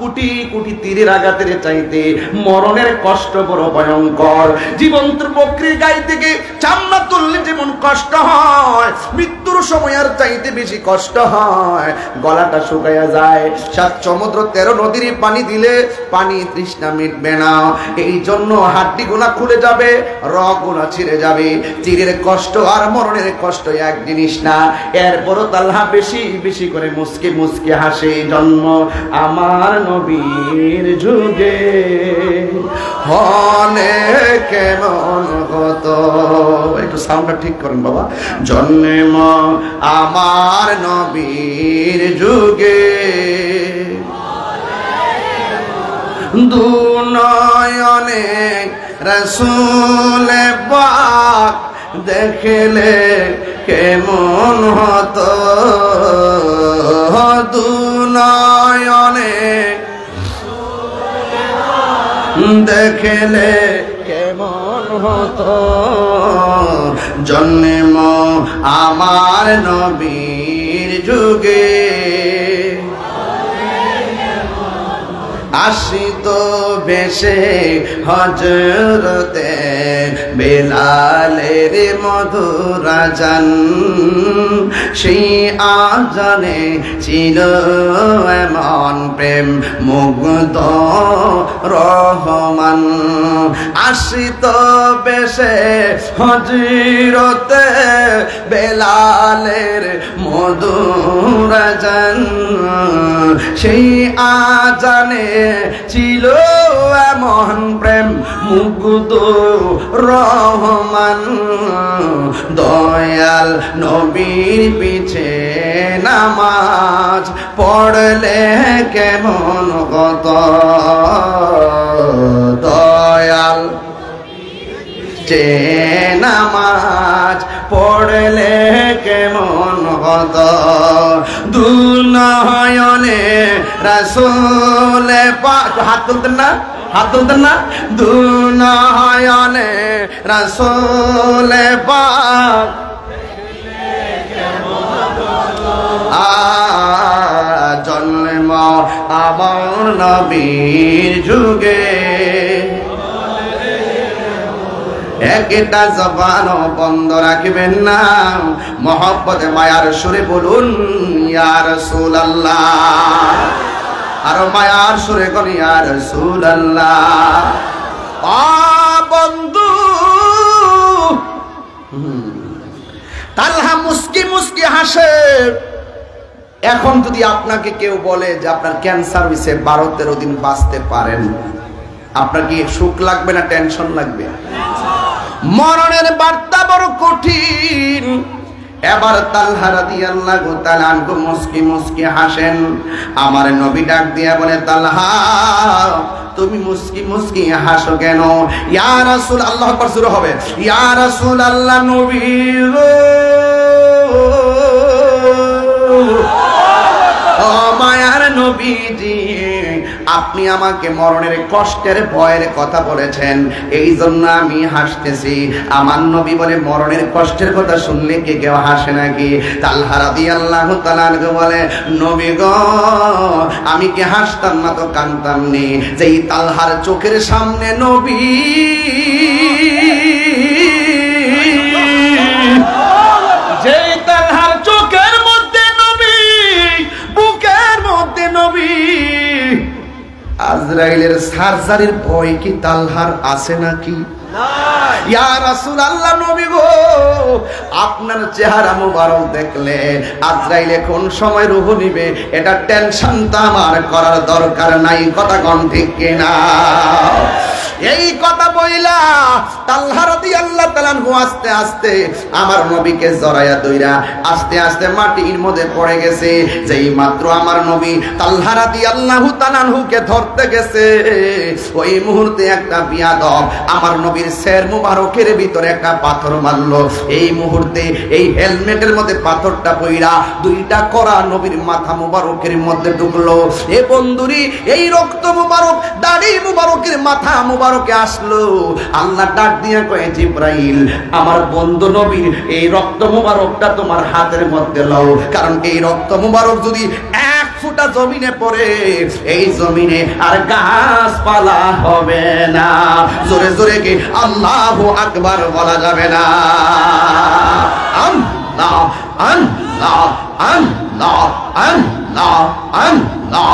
কোটি কোটি তীরের আঘাতের চাইতে মরণের কষ্ট বড় ভয়ঙ্কর। জীবন্ত বকরির গায়ে থেকে চামড়া তুললে যেমন কষ্ট হয়, মৃত্যুর সময় আর চাইতে বেশি কষ্ট হয়। গলাটা শুকায়া যায়, 7 সমুদ্র 13 নদীর পানি দিলে পানি তৃষ্ণা মিটবে না। এই জন্য হাড্ডিগুলো খুলে যাবে, রগগুলো ছিঁড়ে যাবে। তীরের কষ্ট আর মরণের কষ্ট এক জিনিস না। এরপরও তালহা বেশি বেশি করে মুস্কি মুস্কি হাসে। জন্ম আমার নবীর যুগে হলে কেমন হতো, একটু সাউন্ডটা ঠিক করেন বাবা। জন্ম আমার নবীর যুগে দুনয়নে রাসূল পাক দেখলে কেমন হতো, দুনয়নে দেখলে কেমন হতো। জন্ম আমার নবীর যুগে আসিত বেশে হযরতে বেলালের মধুর আজান, সেই আজানে ছিল এমন প্রেম মুগ্ধ রহমান। আশিত বেশে হযরতে বেলালের মধুর আজান, সেই আজানে ছিল এমন প্রেম মুগ্ধ রহমান। দয়াল নবীর পিছে নামাজ পড়লে কেমন কত, দয়াল যে নামাজ পড়লে কেমন হত, দুনয়নে রাসূল পাক, হাত তুলতেন না, হাত তুলতেন না, দুনয়নে রাসূল পাক জন্ম আমার নবীর যুগে, একটা জবানও বন্ধ রাখবেন না, মহব্বতে মায়ার সুরে বলুন ইয়া রাসূলুল্লাহ, আর মায়ার সুরে কোন ইয়া রাসূলুল্লাহ। বন্ধু তালহা মুস্কি মুস্কি হাসে। এখন যদি আপনাকে কেউ বলে যে আপনার ক্যান্সার হয়েছে, 12-13 দিন বাঁচতে পারেন, আপনার কি সুখ লাগবে না টেনশন লাগবে? মরণের বার্তা বড় কঠিন। এবার তালহা রাদিয়াল্লাহু তাআলা আনহু মুস্কি মুস্কি হাসেন। আমার নবী ডাক দিয়া বলে, তালহা তুমি মুস্কি মুস্কি হাসো কেন? ইয়া রাসূল, আল্লাহু আকবার শুরু হবে, ইয়া রাসূল আল্লাহ নবী ও মায়ার নবীজি, আপনি আমাকে মরণের কষ্টের ভয়ের কথা বলেছেন, এই জন্য আমি হাসতেছি। আমার নবী বলে, মরণের কষ্টের কথা শুনলে কে কেউ হাসে নাকি? তালহা রাদিয়াল্লাহু তাআলা বলে, নবী গো আমি কি হাসতাম না তো কাঁদতাম নি, যেই তালহার চোখের সামনে নবী, যেই তালহার চোখের মধ্যে নবী, বুকের মধ্যে নবী, আজরাইলের সার্জারির ভয় কি তালহার আছে নাকি? ইয়া রাসূলুল্লাহ নবী গো, আপনার চেহারা মুবারক দেখলে আজরাইল কোন সময় রূহ নিবে এটা টেনশন তো আমার করার দরকার নাই, কথা কোন ঠিক কিনা? এই কথা বইলা তালহা রাদিয়াল্লাহু তাআলা আস্তে আস্তে আমার নবীকে জড়ায়া ধইরা আস্তে আস্তে মাটির মধ্যে পড়ে গেছে। যেই মাত্র আমার নবী তালহা রাদিয়াল্লাহু তাআলাকে ধরতে গেছে, ওই মুহূর্তে একটা বিয়াদব আমার নবীর শির মুবারকের ভিতরে একটা পাথর মারলো। এই মুহূর্তে এই হেলমেটের মধ্যে পাথরটা পইরা দুইটা করা নবীর মাথা মুবারকের মধ্যে ঢুকলো। এ বন্ধুরি, এই রক্ত মুবারক দাড়ি মুবারকের মাথা মুবারকে আসলো। আল্লাহ ডাক দিয়া কয়, জিবরাইল আমার বন্ধু নবীর এই রক্ত মুবারকটা তোমার হাতের মধ্যে লও, কারণ এই রক্ত মুবারক যদি এক ফুটা জমিনে পড়ে, এই জমিনে আর গাছপালা হবে না। জোরে জোরে কি আল্লাহু আকবার বলা যাবে না? আল্লাহ আল্লাহ আল্লাহ আল্লাহ আল্লাহ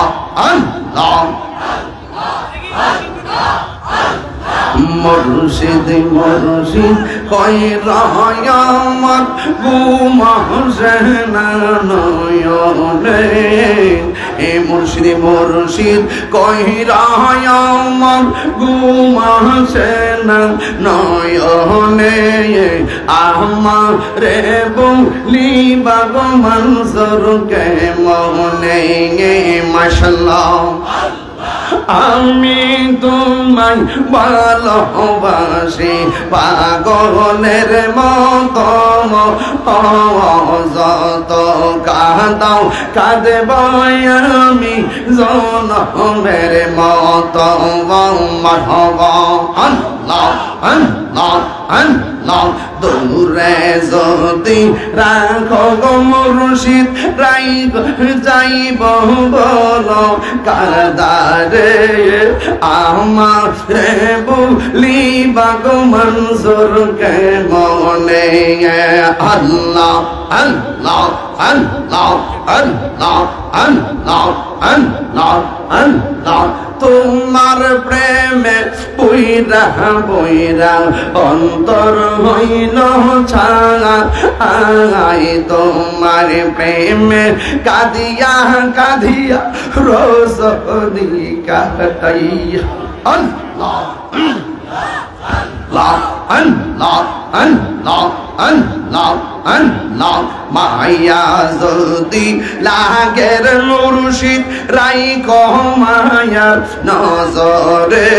আল্লাহ। মুর্শিদ মুর্শিদ কইরা আমার ঘুমাসে না নয়নে, এ মুর্শিদ মুর্শিদ কইরা আমার ঘুমাসে না নয়নে, আমারে বলিবা গো মনসুর কে মনে। মাশাআল্লাহ আমি তোমায় ভালোবাসি পাগলের মতো, যত কাঁদাও কাঁদব আমি জনমের মতো। মারহাবা আল্লাহ আল্লাহ আল্লাহ দূরে যদি রাখো গো মুর্শিদ রাই যাইব বলো কারদারে আমার রে বলিবা গো মনজুর কে মনে আল্লাহ আল্লাহ আল্লাহ আল্লাহ আল্লাহ আল্লাহ আল্লাহ তোমার প্রেমে বইরা বইরা অন্তর হইল ছাড়া আই তোমার প্রেমে কাঁদিয়া কাঁদিয়া রোজনি কাটাইয়া আল্লাহ আল্লাহ আল্লাহ আল্লাহ আল্লাহ আল্লাহ মায়া যদি লাগের মুর্শিদ রাই কমায়ার নজরে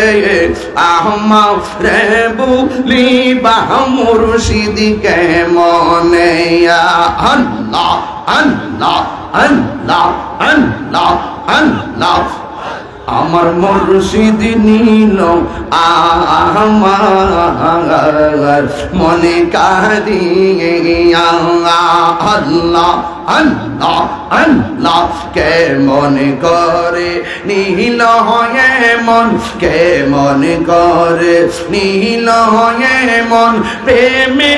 আহমদ রে বলিবা মুর্শিদ কে মনে আল্লাহ আল্লাহ আল্লাহ আল্লাহ আল্লাহ আমার মুর্শিদ নীল আমার মনে কাঁদিয়া আল্লাহ আল্লাহ আল্লাহ কে মনে করে নীল হয়ে মন কে মনে করে নীল হয়ে মন প্রেমে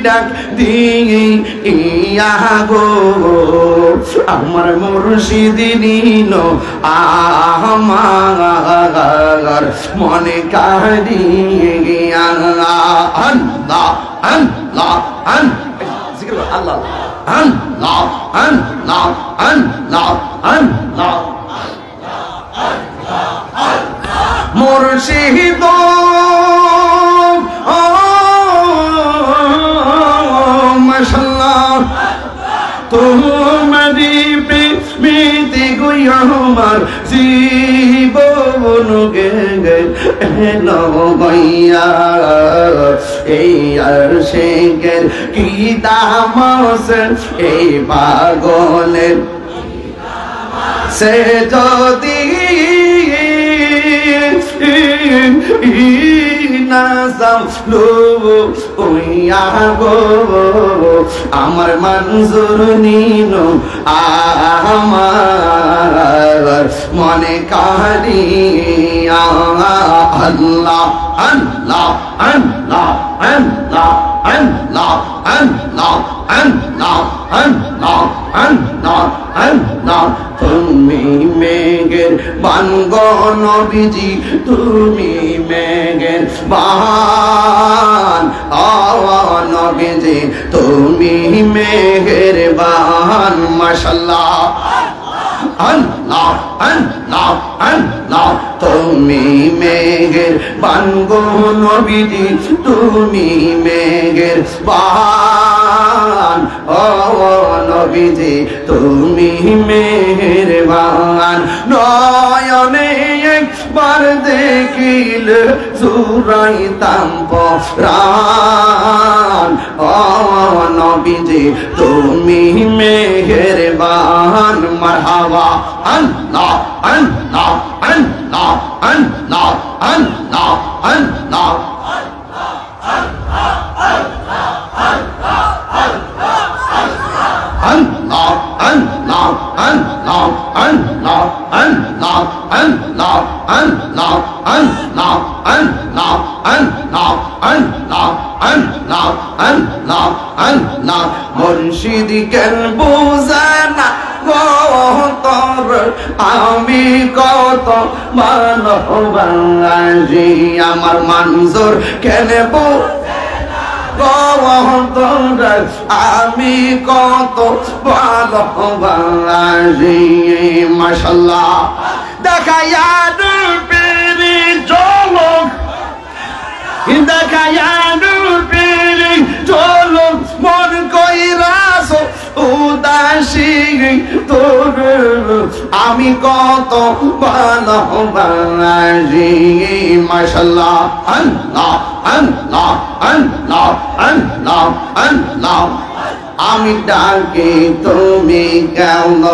ডাক দিয়া গো আমার মুর্শিদ নীল আমার মনে কাঁদিয়া আল্লাহ আল্লাহ আল্লাহ আল্লাহ আল্লাহ আল্লাহ আল্লাহ মুর্শিদ মাশাআল্লাহ তোমারি প্রেমেতে গো আমার জীবন গেল বইয়া এই আশিকের কি দাম আছে এই পাগলের সে যদি আমার মনজুর নীল আমার মনে কাঁদিয়া আল্লাহ আল্লাহ আল্লাহ আল্লাহ আল্লাহ আল্লাহ আল্লাহ আল্লাহ আল্লাহ আল্লাহ তুমি মেঘের বানগো নবীজি তুমি মেঘের বান নবীজি তুমি মেঘের বান মাশাআল্লাহ আল্লাহ আল্লাহ আল্লাহ তুমি মেঘের বানগো নবীজি তুমি মেঘের বান নবীজি তুমি মেঘের বান নয়নে একবার দেখিল জুরাইতাম প্রাণ নবীজি তুমি মেঘের বান মারহাবা আল্লাহ আল্লাহ আল্লাহ আল্লাহ আল্লাহ আল্লাহ মুর্শিদ কেন বুঝানা তোর আমি কত ভালোবাসি আমার মনজুর কেন আমি কত ভালোবাসি মাশাআল্লাহ দেখায়া রূপেরি চলক দেখায়া রূপেরি চলক মন কইরাস উদাসী তোর আমি কত ভালোবাসি মাশাআল্লাহ আল্লাহ আল্লাহ আল্লাহ আল্লাহ আল্লাহ আমি ডাকি তুমি কেন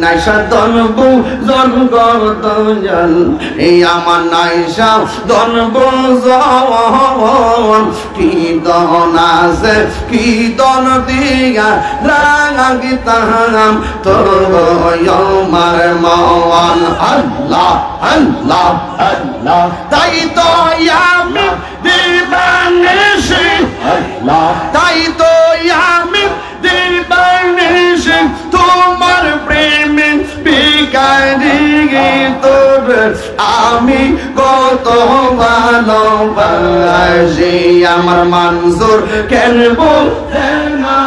নাইসা দনবু জনগণ এই আমার নাইসা দনবু জন কি দন আছে কি দন দিয়া রাগি তাহাম তো আমার মন আল্লাহ আল্লাহ আল্লাহ তাই তো আমি দিবানিশি আল্লাহ তাই তো আমি দিবানিশি তোমার প্রেমে বিকারি তোর আমি কত ভালোবাসি আমার মনজুর কেন বলতে না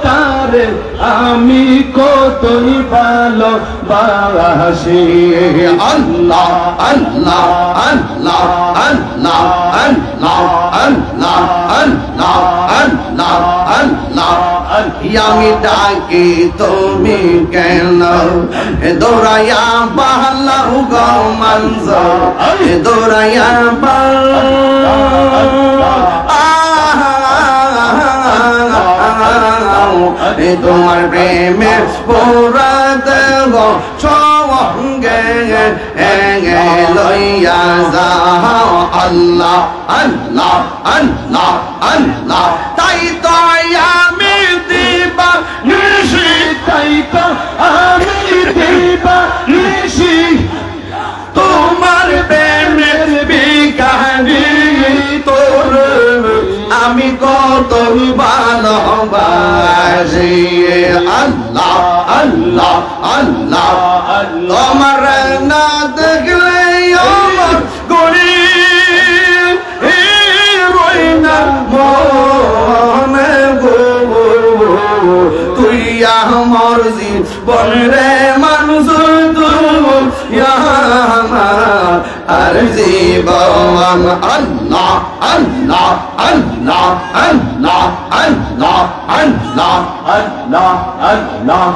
তারে আমি কতই ভালোবাসি আল্লাহ আল্লাহ আল্লাহ আল্লাহ আল্লাহ আল্লাহ আল্লাহ আল্লাহ আল্লাহ আমি ডাকি তুমি কেন দৌড়াইয়া বাহালাও গো মনজুর দৌড়াইয়া তোমার প্রেমে পুরা দেব সঙ্গে লইয়া যাও আল্লাহ আল্লাহ আল্লাহ আল্লাহ তাই তো আমি দিবা নিশি তাই তো আমি দিবা নিশি তোমার প্রেমের বিকারি তোর আমি কত ভালোবাসি আল্লাহ আল্লাহ আল্লাহ তোমার না দেখলে আমার গড়ি রই না মনে গো তুই আমার জীবন রে মানুষ আর জীবন আল্লাহ আল্লাহ আল্লাহ আল্লাহ আল্লাহ আল্লাহ আল্লাহ আল্লাহ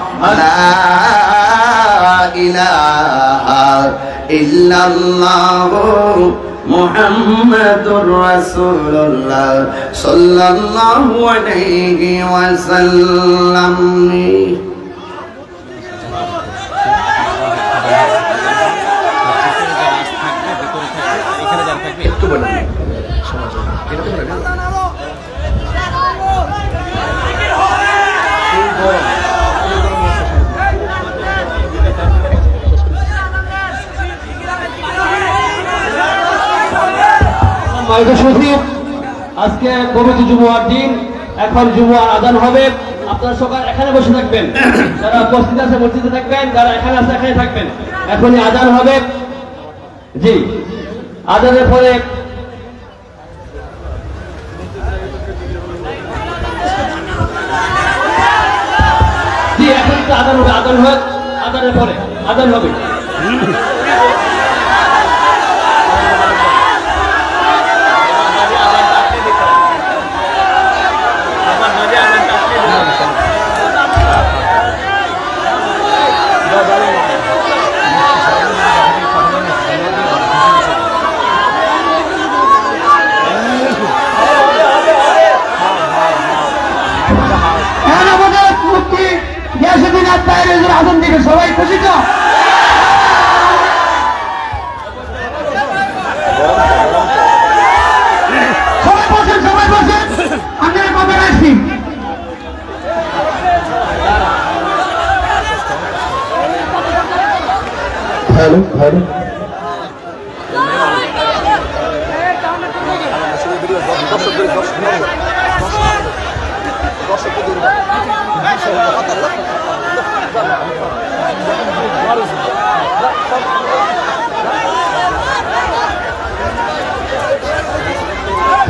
লা ইলাহা ইল্লাল্লাহ মুহাম্মাদুর রাসূলুল্লাহ সাল্লাল্লাহু আলাইহি ওয়াসাল্লাম একটু বলুন এটা তো বলুন আজকে পবিত্র জুমুয়ার দিন, এখন জুমুয়ার আজান হবে। আপনারা সকাল এখানে বসে থাকবেন, যারা উপস্থিত আছে মসজিদে থাকবেন, যারা এখানে আছে এখানে থাকবেন। এখনই আজান হবে। জি, আজানের পরে জি এখন আজান হবে। আজান হয় আজানের পরে আজান হবে। আজান দিবে, সবাই খুশি তো? সবাই বসেন, সবাই বসেন, আমি কবে আসছি। Hello hello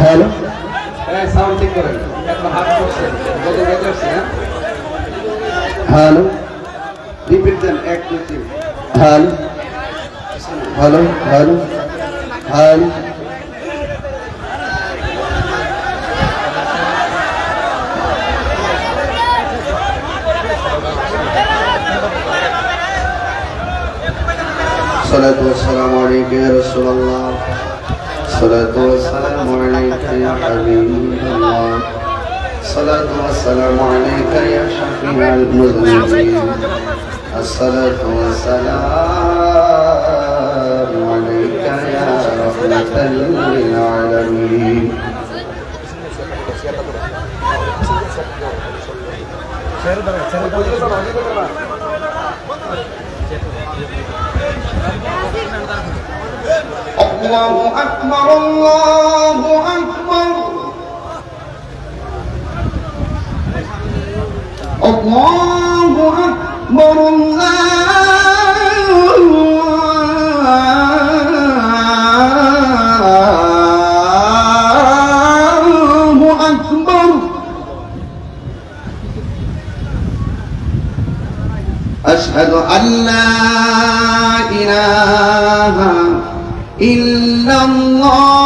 hello sound check করেন, হাত করছে হ্যালো রিপিট দেন, 1 2 3 হ্যালো হ্যালো হ্যালো হ্যালো الصلاة والسلام عليك يا رسول الله الصلاة والسلام عليك يا حبيب الله الصلاة والسلام عليك يا شفيع المذنبين الصلاة والسلام عليك يا رحمة للعالمين الله أكبر الله أكبر الله أكبر الله أكبر أشهد أن لا إله إلا الله